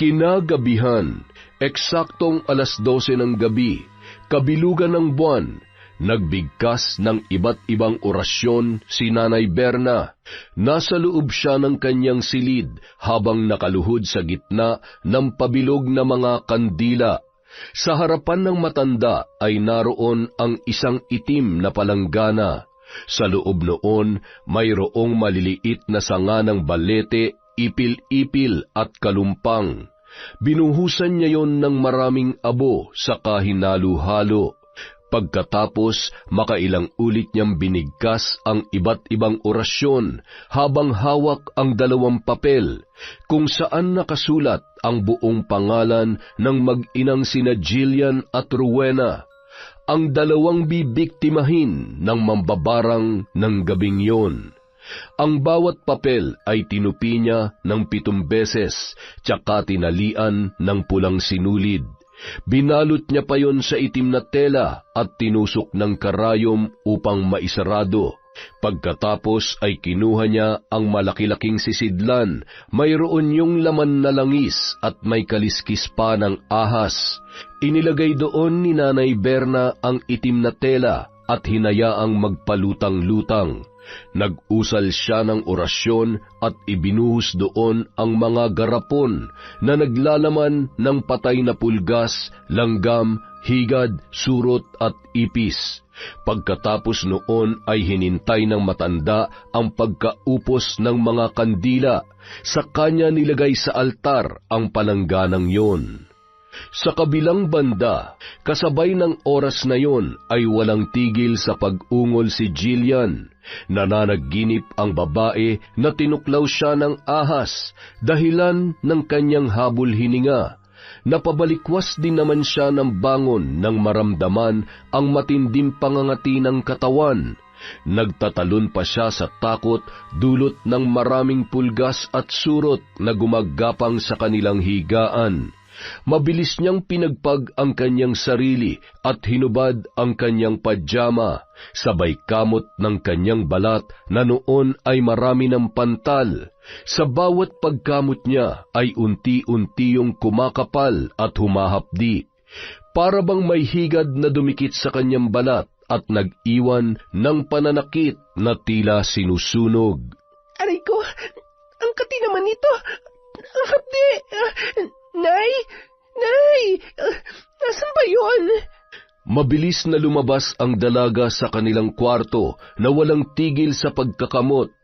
Speaker 1: Kinagabihan, eksaktong 12:00 ng gabi, kabilugan ng buwan, nagbigkas ng iba't ibang orasyon si Nanay Berna. Nasa loob siya ng kanyang silid habang nakaluhod sa gitna ng pabilog na mga kandila. Sa harapan ng matanda ay naroon ang isang itim na palanggana. Sa loob noon, mayroong maliliit na sanga ng balete, ipil-ipil at kalumpang. Binuhusan niya yon ng maraming abo sa kahinalo-halo. Pagkatapos, makailang ulit niyang binigkas ang iba't ibang orasyon habang hawak ang 2 papel kung saan nakasulat ang buong pangalan ng mag-inang sina Jillian at Rowena, ang 2 bibiktimahin ng mambabarang ng gabing yon. Ang bawat papel ay tinupi niya ng 7 beses, tsaka tinalian ng pulang sinulid. Binalot niya pa yon sa itim na tela at tinusok ng karayom upang maisarado. Pagkatapos ay kinuha niya ang malaki-laking sisidlan, mayroon yung laman na langis at may kaliskis pa ng ahas. Inilagay doon ni Nanay Berna ang itim na tela at hinayaang magpalutang-lutang. Nag-usal siya ng orasyon at ibinuhos doon ang mga garapon na naglalaman ng patay na pulgas, langgam, higad, surot at ipis. Pagkatapos noon ay hinintay ng matanda ang pagkaupos ng mga kandila. Sa kanya nilagay sa altar ang palangganang yon. Sa kabilang banda, kasabay ng oras na yon ay walang tigil sa pag-ungol si Jillian. Nananaginip ang babae na tinuklaw siya ng ahas, dahilan ng kanyang habol hininga. Napabalikwas din naman siya ng bangon nang maramdaman ang matinding pangangati ng katawan. Nagtatalon pa siya sa takot dulot ng maraming pulgas at surot na gumagapang sa kanilang higaan. Mabilis niyang pinagpag ang kanyang sarili at hinubad ang kanyang pajama, sabay kamot ng kanyang balat na noon ay marami ng pantal. Sa bawat pagkamot niya ay unti-unti yung kumakapal at humahapdi. Para bang may higad na dumikit sa kanyang balat at nag-iwan ng pananakit na tila sinusunog.
Speaker 2: Aray ko, ang kati naman ito. Ang hapdi. Nay! Nasaan ba yun?
Speaker 1: Mabilis na lumabas ang dalaga sa kanilang kwarto na walang tigil sa pagkakamot.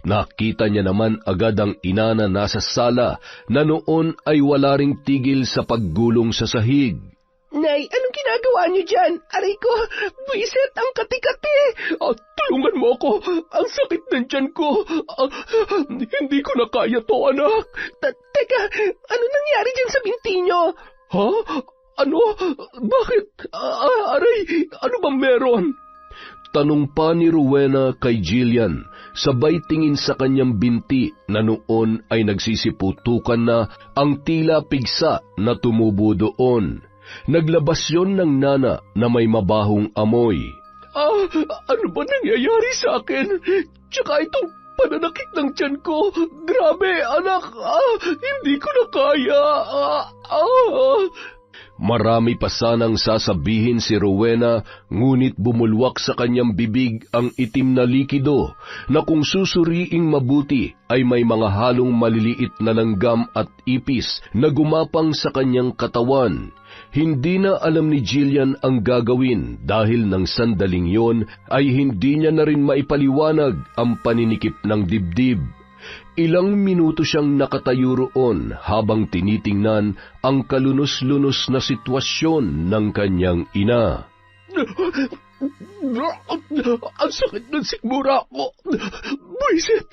Speaker 1: Nakita niya naman agad ang ina na nasa sala na noon ay wala ring tigil sa paggulong sa sahig.
Speaker 2: Nay, anong ginagawa niyo dyan? Aray ko, buisit ang kati-kati. Tulungan mo ako. Ang sakit ng tiyan ko. Hindi ko na kaya to, anak. Teka, ano nangyari dyan sa binti niyo? Ha? Ano? Bakit? Aray, ano bang meron?
Speaker 1: Tanong pa ni Rowena kay Jillian, sabay tingin sa kanyang binti na noon ay nagsisiputukan na ang tila pigsa na tumubo doon. Naglabas yon ng nana na may mabahong amoy.
Speaker 2: Ano ba nangyayari sa akin? Tsaka itong pananakit ng tiyan ko. Grabe, anak. Hindi ko na kaya.
Speaker 1: Marami pa sanang sasabihin si Rowena, ngunit bumulwak sa kanyang bibig ang itim na likido na kung susuriing mabuti ay may mga halong maliliit na langgam at ipis na gumapang sa kanyang katawan. Hindi na alam ni Jillian ang gagawin dahil ng sandaling yon ay hindi niya na rin maipaliwanag ang paninikip ng dibdib. Ilang minuto siyang nakatayo roon habang tinitingnan ang kalunos-lunos na sitwasyon ng kanyang ina.
Speaker 2: Ang sakit ng sikmura ko. Buisit,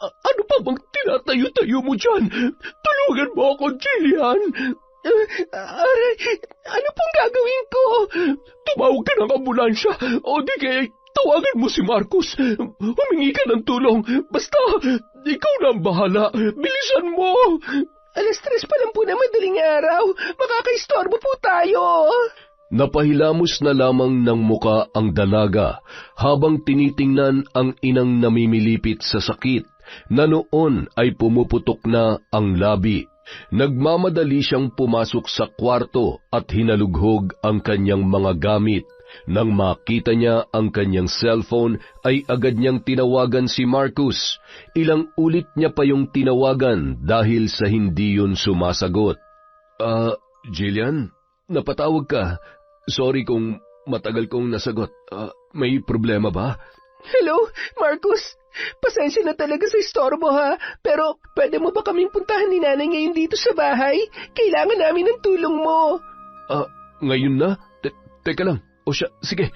Speaker 2: ano pa bang tinatayo-tayo mo dyan? Tulungan mo ako, Jillian. Aray, ano pong gagawin ko? Tumawag ka ng ambulansya o di kaya tawagan mo si Marcus. Humingi ka ng tulong. Basta, ikaw na ang bahala. Bilisan mo. 3:00 pa lang po na madaling araw. Makakaistorbo po tayo.
Speaker 1: Napahilamos na lamang ng muka ang dalaga habang tinitingnan ang inang namimilipit sa sakit na noon ay pumuputok na ang labi. Nagmamadali siyang pumasok sa kwarto at hinalughog ang kanyang mga gamit. Nang makita niya ang kanyang cellphone, ay agad niyang tinawagan si Marcus. Ilang ulit niya pa yung tinawagan dahil sa hindi yun sumasagot. Jillian, napatawag ka. Sorry kung matagal kong nasagot. May problema ba?
Speaker 2: Hello, Marcus. Pasensya na talaga sa istorbo ha, pero pwede mo ba kaming puntahan ni nanay ngayon dito sa bahay? Kailangan namin ng tulong mo.
Speaker 1: Ngayon na? Teka lang. O siya, sige,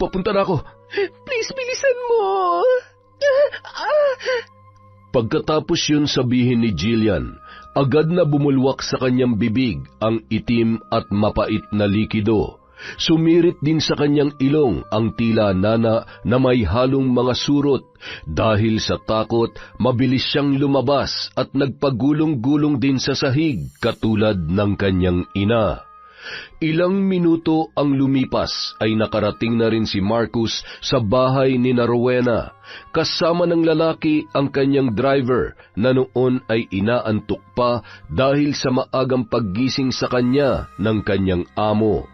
Speaker 1: papunta na ako.
Speaker 2: Please, bilisan mo.
Speaker 1: Pagkatapos yun sabihin ni Jillian, agad na bumulwak sa kanyang bibig ang itim at mapait na likido. Sumirit din sa kanyang ilong ang tila nana na may halong mga surot. Dahil sa takot, mabilis siyang lumabas at nagpagulong-gulong din sa sahig katulad ng kanyang ina. Ilang minuto ang lumipas ay nakarating na rin si Marcus sa bahay ni Rowena. Kasama ng lalaki ang kanyang driver na noon ay inaantok pa dahil sa maagang paggising sa kanya ng kanyang amo.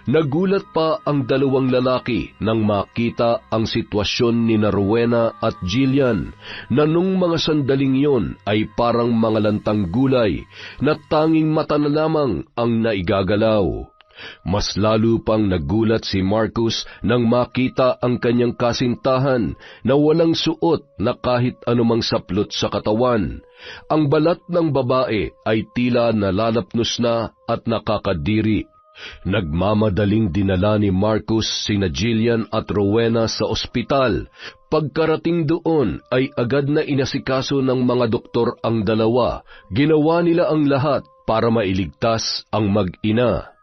Speaker 1: Nagulat pa ang dalawang lalaki nang makita ang sitwasyon ni Rowena at Jillian na nung mga sandaling yon ay parang mga lantang gulay na tanging mata na lamang ang naigagalaw. Mas lalo pang nagulat si Marcus nang makita ang kanyang kasintahan na walang suot na kahit anumang saplot sa katawan. Ang balat ng babae ay tila nalalapnos na at nakakadiri. Nagmamadaling dinala ni Marcus sina Jillian at Rowena sa ospital. Pagkarating doon ay agad na inasikaso ng mga doktor ang dalawa. Ginawa nila ang lahat para mailigtas ang mag-ina.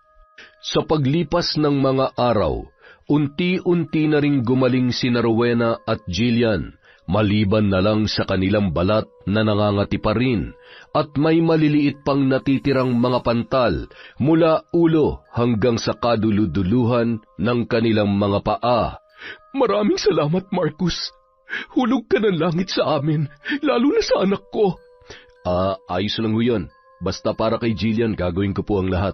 Speaker 1: Sa paglipas ng mga araw, unti-unti na ring gumaling sina Rowena at Jillian, maliban na lang sa kanilang balat na nangangati pa rin, at may maliliit pang natitirang mga pantal mula ulo hanggang sa kaduluduluhan ng kanilang mga paa. Maraming salamat, Marcus. Hulog ka ng langit sa amin, lalo na sa anak ko. Ayos lang ho yun. Basta para kay Jillian, gagawin ko po ang lahat.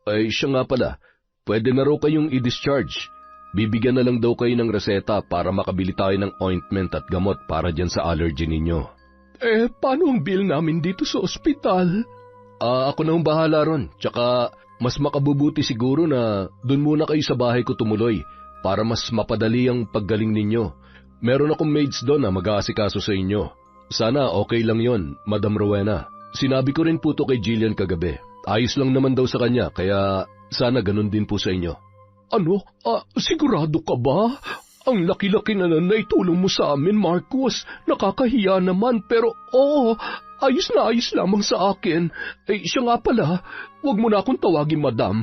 Speaker 1: Ay, siya nga pala, pwede na raw kayong i-discharge. Bibigyan na lang daw kayo ng reseta para makabili tayo ng ointment at gamot para dyan sa allergy ninyo. Paano ang bill namin dito sa ospital? Ako na ang bahala ron. Tsaka, mas makabubuti siguro na dun muna kayo sa bahay ko tumuloy para mas mapadali ang paggaling ninyo. Meron akong maids doon na mag-aasikaso sa inyo. Sana okay lang yon, Madam Rowena. Sinabi ko rin po to kay Jillian kagabi. Ayos lang naman daw sa kanya, kaya sana ganun din po sa inyo. Ano? Sigurado ka ba? Ang laki-laki na naitulong mo sa amin, Marcus. Nakakahiya naman, pero ayos na ayos lamang sa akin. Siya nga pala, huwag mo na akong tawagin, madam.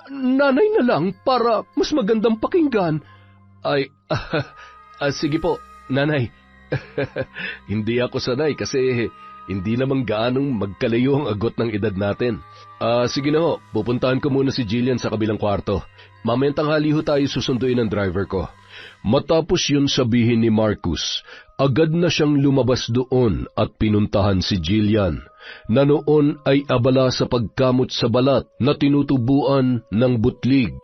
Speaker 1: Nanay na lang para mas magandang pakinggan. Sige po, nanay. Hindi ako sanay kasi hindi namang gaanong magkalayo ang agot ng edad natin. Sige na ho, pupuntahan ko muna si Jillian sa kabilang kwarto. Mamayang tanghali ho tayo susunduin ng driver ko. Matapos yun sabihin ni Marcus, agad na siyang lumabas doon at pinuntahan si Jillian, na noon ay abala sa pagkamot sa balat na tinutubuan ng butlig.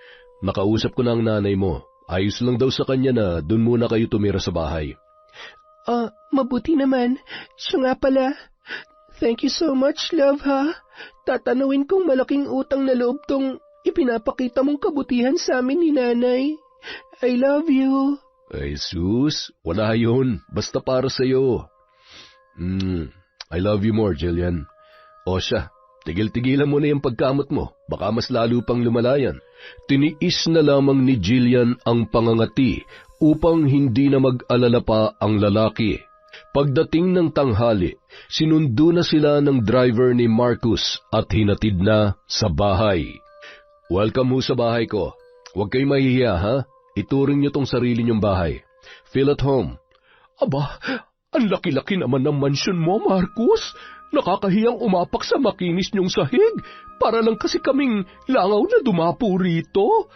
Speaker 1: Nakausap ko na ang nanay mo. Ayos lang daw sa kanya na doon muna kayo tumira sa bahay.
Speaker 2: Mabuti naman. Siya nga pala. Thank you so much, love, ha? Tatanawin kong malaking utang na loob tong ipinapakita mong kabutihan sa amin ni nanay. I love you.
Speaker 1: Ay, sus, wala yun. Basta para sa'yo. I love you more, Jillian. O siya, tigil-tigilan mo na yung pagkamot mo. Baka mas lalo pang lumalayan. Tiniis na lamang ni Jillian ang pangangati upang hindi na mag-alala pa ang lalaki. Pagdating ng tanghali, sinundo na sila ng driver ni Marcus at hinatid na sa bahay. Welcome ho sa bahay ko. Huwag kayong mahihiya, ha? Ituring niyo tong sarili niyong bahay. Feel at home. Aba, ang laki-laki naman ng mansyon mo, Marcus. Nakakahiyang umapak sa makinis niyong sahig para lang kasi kaming langaw na dumapo rito.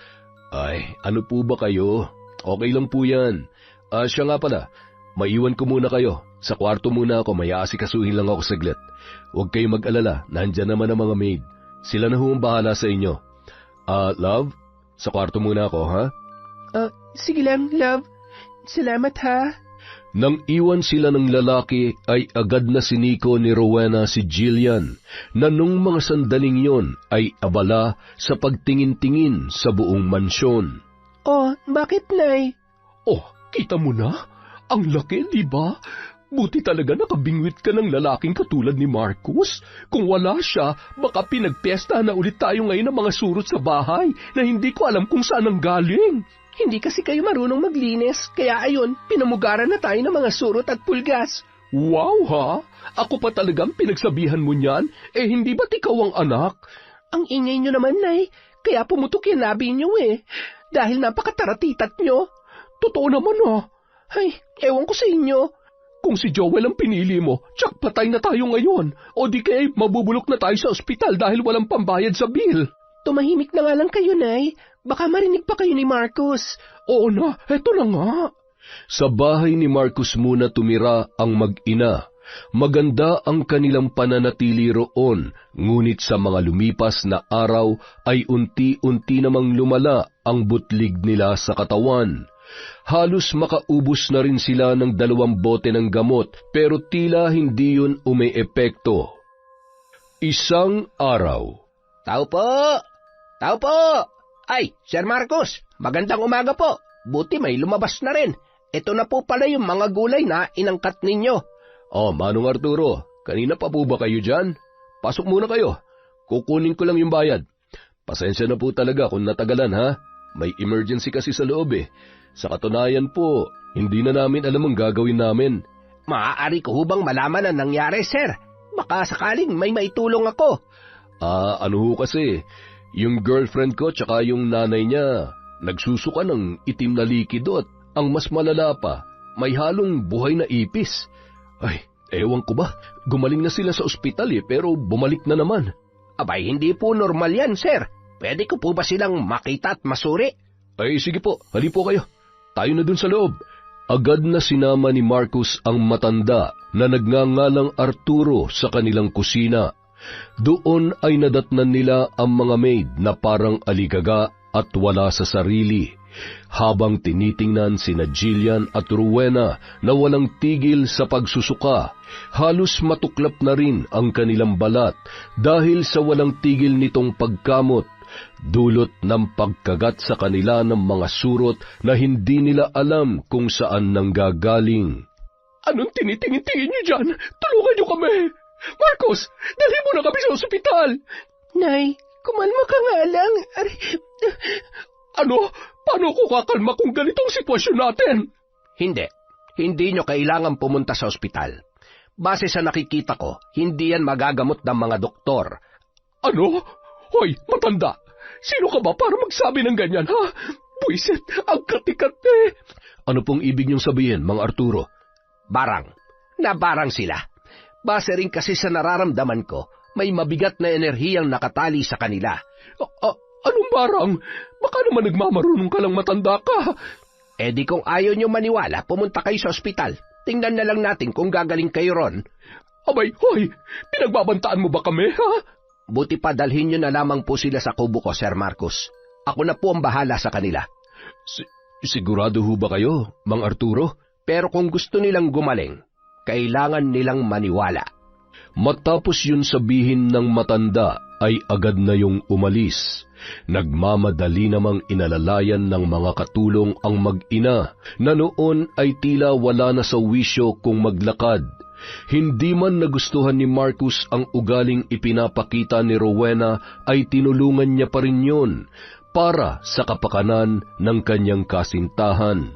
Speaker 1: Ay, ano po ba kayo? Okay lang po yan. Siya nga pala, maiwan ko muna kayo. Sa kwarto muna ako, may aasikasuhin lang ako saglit. Huwag kayong mag-alala, nandyan naman ang mga maid. Sila na huwag bahala sa inyo. Love, sa kwarto muna ako, ha?
Speaker 2: Sige lang, love. Salamat, ha?
Speaker 1: Nang iwan sila ng lalaki, ay agad na siniko ni Rowena si Jillian, na nung mga sandaling yon ay abala sa pagtingin-tingin sa buong mansyon.
Speaker 2: Bakit, Nay?
Speaker 1: Kita mo na? Ang laki, di ba? Buti talaga nakabingwit ka ng lalaking katulad ni Marcus. Kung wala siya, baka pinagpesta na ulit tayo ngayon ng mga surot sa bahay na hindi ko alam kung saan ang galing.
Speaker 2: Hindi kasi kayo marunong maglinis, kaya ayun, pinamugaran na tayo ng mga surot at pulgas.
Speaker 1: Wow, ha? Ako pa talagang pinagsabihan mo niyan? Hindi ba't ikaw ang anak?
Speaker 2: Ang ingay nyo naman, Nay. Kaya pumutok yung labi nyo Dahil napakataratitat nyo.
Speaker 1: Totoo naman, ha?
Speaker 2: Ay, ewan ko sa inyo.
Speaker 1: Kung si Joel ang pinili mo, tsak patay na tayo ngayon. O di kaya mabubulok na tayo sa ospital dahil walang pambayad sa bill.
Speaker 2: Tumahimik na nga lang kayo, Nay. Baka marinig pa kayo ni Marcus.
Speaker 1: Oo na, eto na nga. Sa bahay ni Marcus muna tumira ang mag-ina Maganda ang kanilang pananatili roon, ngunit sa mga lumipas na araw ay unti-unti namang lumala ang butlig nila sa katawan. Halos makaubos na rin sila ng 2 bote ng gamot, pero tila hindi yun umeepekto. Isang araw.
Speaker 2: Tao po! Tao po! Ay, Sir Marcos, magandang umaga po. Buti may lumabas na rin. Ito na po pala yung mga gulay na inangkat ninyo.
Speaker 1: Oh, Manong Arturo, kanina pa po ba kayo dyan? Pasok muna kayo. Kukunin ko lang yung bayad. Pasensya na po talaga kung natagalan, ha? May emergency kasi sa loob eh. Sa katunayan po, hindi na namin alam ang gagawin namin.
Speaker 2: Maaari ko hubang malaman ang nangyari, sir? Baka sakaling may maitulong ako.
Speaker 1: Ano ho kasi, yung girlfriend ko tsaka yung nanay niya, nagsusuka ng itim na likido at ang mas malala pa, may halong buhay na ipis. Ay, ewan ko ba, gumaling na sila sa ospital pero bumalik na naman.
Speaker 2: Abay, hindi po normal yan, sir. Pwede ko po ba silang makita at masuri?
Speaker 1: Ay, sige po, hali po kayo. Tayo na dun sa loob. Agad na sinama ni Marcos ang matanda na nagngangalang Arturo sa kanilang kusina. Doon ay nadatnan nila ang mga maid na parang aligaga at wala sa sarili. Habang tinitingnan sina Jillian at Rowena na walang tigil sa pagsusuka, halos matuklap na rin ang kanilang balat dahil sa walang tigil nitong pagkamot, dulot ng pagkagat sa kanila ng mga surot na hindi nila alam kung saan nanggagaling.
Speaker 2: Anong tinitingin-tingin niyo dyan? Tulungan niyo kami! Marcos, dalhin mo na kami sa ospital! Nay, kumalma ka nga lang. Ano? Paano ko kakalma kung ganitong sitwasyon natin? Hindi nyo kailangan pumunta sa ospital. Base sa nakikita ko, hindi yan magagamot ng mga doktor. Ano? Hoy, matanda! Sino ka ba para magsabi ng ganyan, ha? Buisit, ang katikat eh!
Speaker 1: Ano pong ibig niyong sabihin, Mang Arturo?
Speaker 2: Barang. Nabarang sila. Base rin kasi sa nararamdaman ko, may mabigat na enerhiyang nakatali sa kanila. Anong barang? Baka naman nagmamarunong ka lang matanda ka. Eh di kung ayaw nyo maniwala, pumunta kayo sa ospital. Tingnan na lang natin kung gagaling kayo ron. Abay, hoy! Pinagbabantaan mo ba kami, ha? Buti pa dalhin nyo na lamang po sila sa kubo ko, Sir Marcos. Ako na po ang bahala sa kanila.
Speaker 1: Sigurado ho ba kayo, Mang Arturo?
Speaker 2: Pero kung gusto nilang gumaling, kailangan nilang maniwala.
Speaker 1: Matapos yun sabihin ng matanda, ay agad na yung umalis. Nagmamadali namang inalalayan ng mga katulong ang mag-ina na noon ay tila wala na sa wisyo kung maglakad. Hindi man nagustuhan ni Marcos ang ugaling ipinapakita ni Rowena ay tinulungan niya pa rin yun para sa kapakanan ng kanyang kasintahan.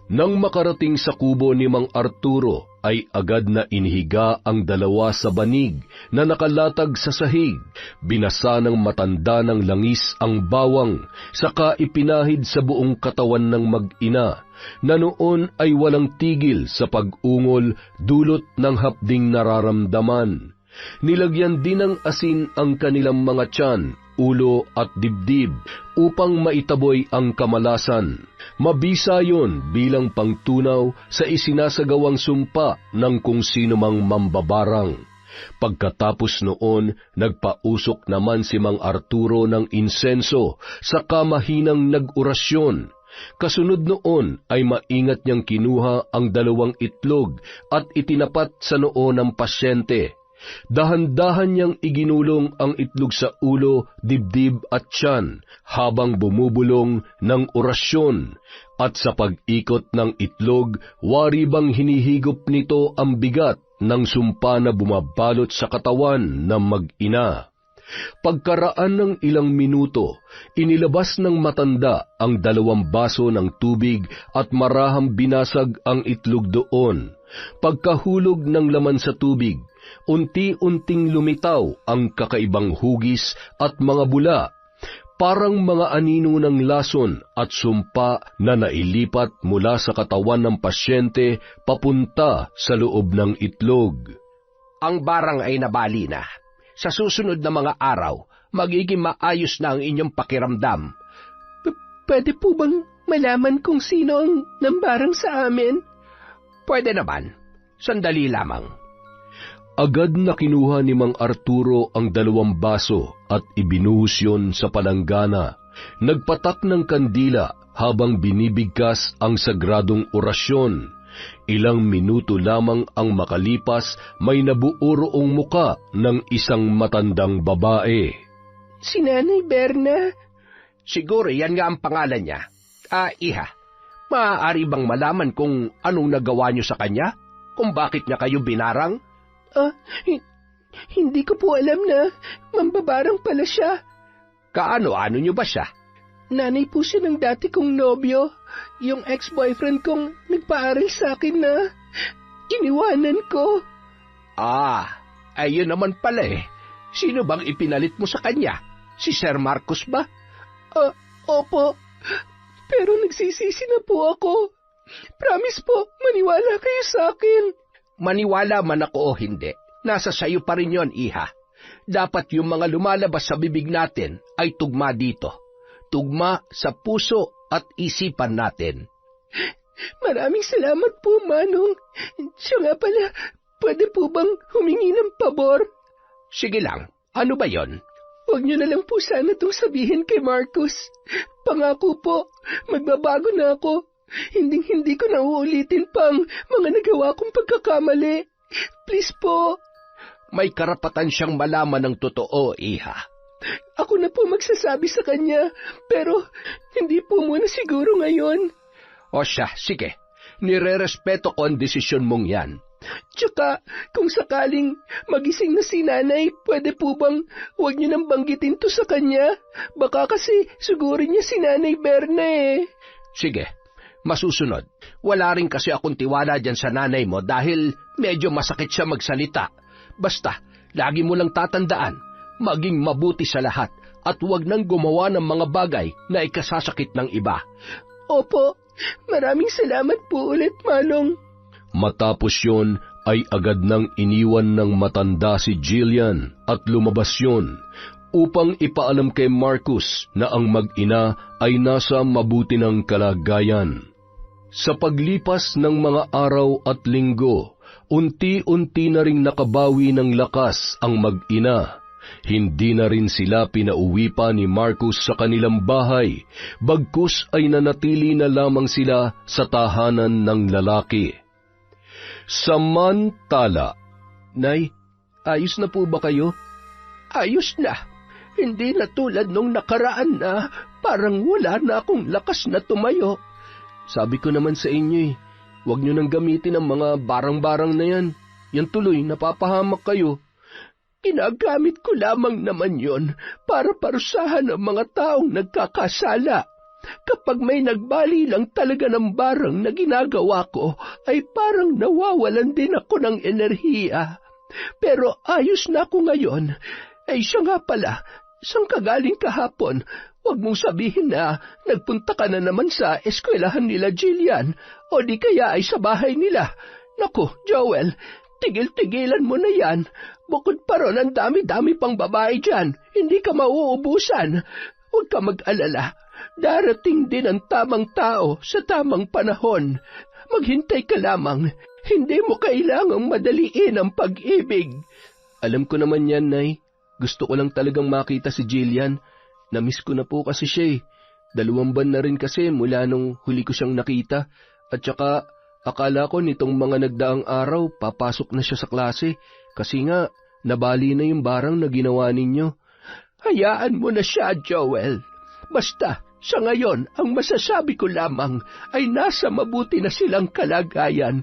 Speaker 1: Nang makarating sa kubo ni Mang Arturo, ay agad na inihiga ang dalawa sa banig na nakalatag sa sahig. Binasa ng matanda ng langis ang bawang, saka ipinahid sa buong katawan ng mag-ina, na noon ay walang tigil sa pag-ungol dulot ng hapding nararamdaman. Nilagyan din ng asin ang kanilang mga tiyan, ulo at dibdib upang maitaboy ang kamalasan. Mabisa yon bilang pangtunaw sa isinasagawang sumpa ng kung sino mang mambabarang. Pagkatapos noon, nagpausok naman si Mang Arturo ng insenso sa kamahinang nag-orasyon. Kasunod noon ay maingat niyang kinuha ang 2 itlog at itinapat sa noo ng pasyente. Dahan-dahan niyang iginulong ang itlog sa ulo, dibdib at tiyan habang bumubulong ng orasyon, at sa pag-ikot ng itlog, wari bang hinihigop nito ang bigat ng sumpa na bumabalot sa katawan ng mag-ina. Pagkaraan ng ilang minuto, inilabas ng matanda ang 2 baso ng tubig at marahang binasag ang itlog doon. Pagkahulog ng laman sa tubig, unti-unting lumitaw ang kakaibang hugis at mga bula, parang mga anino ng lason at sumpa na nailipat mula sa katawan ng pasyente papunta sa loob ng itlog.
Speaker 2: Ang barang ay nabali na. Sa susunod na mga araw, magiging maayos na ang inyong pakiramdam. Pwede po bang malaman kung sino ang nambarang sa amin? Pwede naman. Sandali lamang.
Speaker 1: Agad na kinuha ni Mang Arturo ang 2 baso at ibinuhos yun sa palanggana. Nagpatak ng kandila habang binibigkas ang sagradong orasyon. Ilang minuto lamang ang makalipas, may nabuoroong muka ng isang matandang babae.
Speaker 2: Si Nanay Berna. Siguro yan nga ang pangalan niya. Iha, maaari bang malaman kung anong nagawa niyo sa kanya? Kung bakit niya kayo binarang? Hindi ko po alam na mambabarang pala siya. Kaano-ano niyo ba siya? Nanay po siya ng dati kong nobyo, yung ex-boyfriend kong nagpaaral sa akin na iniwanan ko. Ayun naman pala eh. Sino bang ipinalit mo sa kanya? Si Sir Marcos ba? Opo. Pero nagsisisi na po ako. Promise po, maniwala kayo sa akin. Maniwala man ako o hindi, nasa sayo pa rin yon, Iha. Dapat yung mga lumalabas sa bibig natin ay tugma dito. Tugma sa puso at isipan natin. Maraming salamat po, Manong. Siya nga pala, pwede po bang humingi ng pabor? Sige lang, ano ba yon? Huwag niyo na lang po sana itong sabihin kay Marcos. Pangako po, magbabago na ako. Hindi ko na uulitin pang mga nagawa kong pagkakamali. Please po. May karapatan siyang malaman ng totoo, Iha. Ako na po magsasabi sa kanya, pero hindi po muna siguro ngayon. O siya, sige. Nire-respeto ko ang desisyon mong yan. Tsaka, kung sakaling magising na si Nanay, pwede po bang huwag niyo nang banggitin to sa kanya? Baka kasi sugurin niya si Nanay Berna eh. Sige. Masusunod. Wala rin kasi akong tiwala dyan sa nanay mo dahil medyo masakit siya magsalita. Basta, lagi mo lang tatandaan, maging mabuti sa lahat at huwag nang gumawa ng mga bagay na ikasasakit ng iba. Opo, maraming salamat po ulit, Manong.
Speaker 1: Matapos yun ay agad nang iniwan ng matanda si Jillian at lumabas yun upang ipaalam kay Marcos na ang mag-ina ay nasa mabuti ng kalagayan. Sa paglipas ng mga araw at linggo, unti-unti na ring nakabawi ng lakas ang mag-ina. Hindi na rin sila pinauwi pa ni Marcos sa kanilang bahay, bagkus ay nanatili na lamang sila sa tahanan ng lalaki. Samantala,
Speaker 2: Nay, ayos na po ba kayo? Ayos na. Hindi na tulad nung nakaraan na parang wala na akong lakas na tumayo. Sabi ko naman sa inyo huwag nyo nang gamitin ang mga barang-barang na yan. Yan tuloy, napapahamak kayo. Ginagamit ko lamang naman yon para parusahan ang mga taong nagkakasala. Kapag may nagbali lang talaga ng barang na ginagawa ko, ay parang nawawalan din ako ng enerhiya. Pero ayos na ako ngayon. Ay siya nga pala, saan ka galing kahapon? Huwag mong sabihin na nagpunta ka na naman sa eskwelahan nila Jillian o di kaya ay sa bahay nila. Naku, Joel, tigil-tigilan mo na yan. Bukod pa ron, ang dami-dami pang babae dyan. Hindi ka mauubusan. Huwag ka mag-alala. Darating din ang tamang tao sa tamang panahon. Maghintay ka lamang. Hindi mo kailangang madaliin ang pag-ibig. Alam ko naman yan, Nay. Gusto ko lang talagang makita si Jillian. Namiss ko na po kasi siya 2 buwan na rin kasi mula nung huli ko siyang nakita. At saka, akala ko nitong mga nagdaang araw, papasok na siya sa klase. Kasi nga, nabali na yung barang na ginawa ninyo. Hayaan mo na siya, Joel. Basta, sa ngayon, ang masasabi ko lamang ay nasa mabuti na silang kalagayan.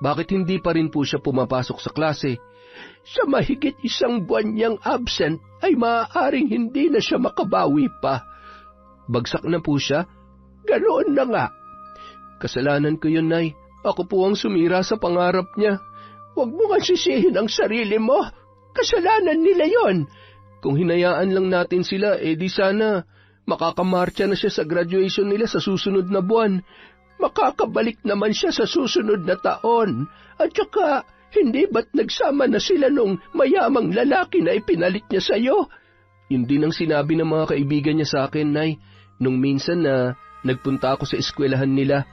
Speaker 2: Bakit hindi pa rin po siya pumapasok sa klase? Sa mahigit 1 buwan niyang absent, ay maaaring hindi na siya makabawi pa. Bagsak na po siya? Ganoon na nga. Kasalanan ko yun, Nay. Ako po ang sumira sa pangarap niya. Huwag mo nga sisihin ang sarili mo. Kasalanan nila yon. Kung hinayaan lang natin sila, di sana makakamarcha na siya sa graduation nila sa susunod na buwan. Makakabalik naman siya sa susunod na taon. At saka, hindi ba't nagsama na sila nung mayamang lalaki na ipinalit niya sa'yo? Yun din ang sinabi ng mga kaibigan niya sa akin, Nay, nung minsan na nagpunta ako sa eskwelahan nila.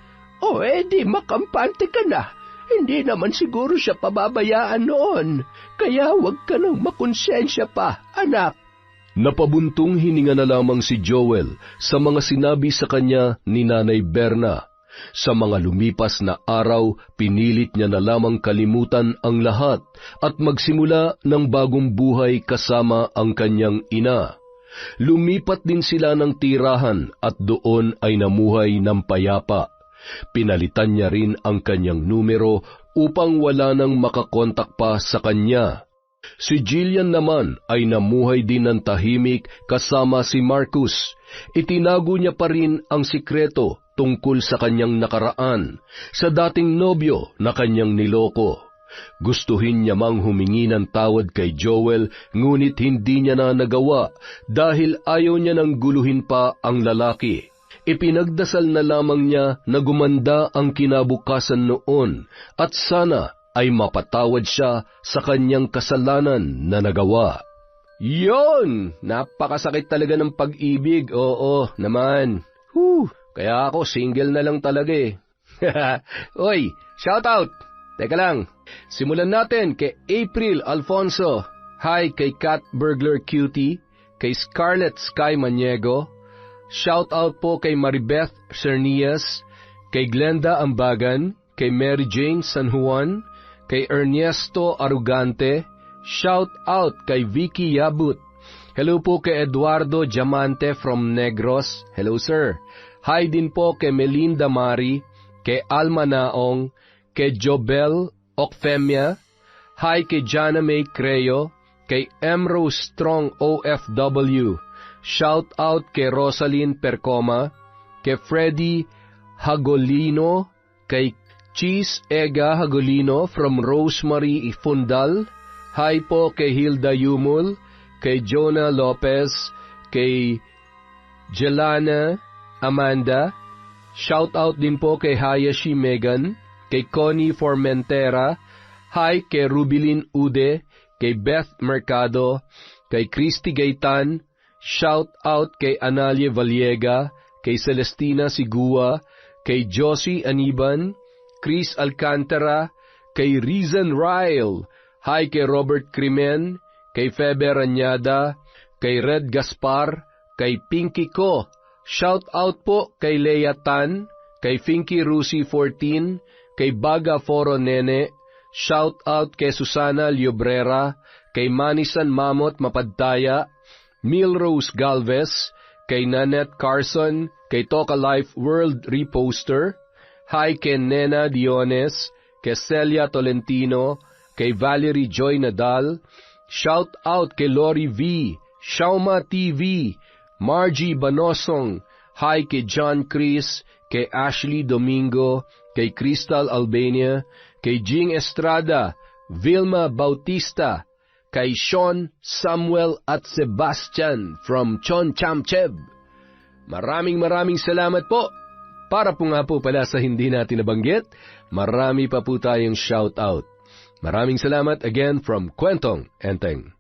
Speaker 2: Di makampante ka na. Hindi naman siguro siya pababayaan noon. Kaya huwag ka nang makonsensya pa, anak.
Speaker 1: Napabuntong hininga na lamang si Joel sa mga sinabi sa kanya ni Nanay Berna. Sa mga lumipas na araw, pinilit niya na lamang kalimutan ang lahat at magsimula ng bagong buhay kasama ang kanyang ina. Lumipat din sila ng tirahan at doon ay namuhay ng payapa. Pinalitan niya rin ang kanyang numero upang wala nang makakontak pa sa kanya. Si Jillian naman ay namuhay din ng tahimik kasama si Marcus. Itinago niya pa rin ang sikreto tungkol sa kanyang nakaraan, sa dating nobyo na kanyang niloko. Gustuhin niya mang humingi ng tawad kay Joel, ngunit hindi niya na nagawa dahil ayaw niya nang guluhin pa ang lalaki. Ipinagdasal na lamang niya na gumanda ang kinabukasan noon at sana ay mapatawad siya sa kanyang kasalanan na nagawa.
Speaker 2: Yon! Napakasakit talaga ng pag-ibig, oo naman. Kaya ako single na lang talaga eh. Oy, shout out! Teka lang, simulan natin kay April Alfonso. Hi kay Cat Burglar Cutie, kay Scarlett Sky Maniego. Shout out po kay Maribeth Cernias, kay Glenda Ambagan, kay Mary Jane San Juan, kay Ernesto Arugante. Shout out kay Vicky Yabut. Hello po kay Eduardo Diamante from Negros. Hello sir. Hi din po kay Melinda Mari, kay Alma Naong, kay Jobel Ocfemia. Hi kay Jana May Creo, kay M. Rose Strong OFW. Shout out kay Rosalyn Percoma, kay Freddy Hagolino, kay Cheese Ega Hagolino from Rosemary Ifundal. Hi po kay Hilda Yumul, kay Jonah Lopez, kay Jelana Amanda. Shout out din po kay Hayashi Megan, kay Connie Formentera. Hi kay Rubilin Ude, kay Beth Mercado, kay Christy Gaitan. Shout out kay Analia Valiega, kay Celestina Sigua, kay Josie Aniban, Chris Alcantara, kay Rizan Ryle. Hi kay Robert Crimen, kay Febe Ranyada, kay Red Gaspar, kay Pinky Ko. Shout out po kay Leia Tan, kay Finky Rusi 14, kay Baga Foro Nene. Shout out kay Susana Liobrera, kay Manisan Mamot Mapadtaya, Milrose Galvez, kay Nanette Carson, kay Toka Life World Reposter. Hi kay Nena Diones, kay Celia Tolentino, kay Valerie Joy Nadal. Shout out kay Lori V, Shauma TV, Margie Banosong. Hi kay John Chris, kay Ashley Domingo, kay Crystal Albania, kay Jing Estrada, Vilma Bautista, kay Sean, Samuel at Sebastian from Chon Chamchev. Maraming salamat po. Para po nga po pala sa hindi natin nabanggit, marami pa po tayong shout out. Maraming salamat again from Kwentong Enteng.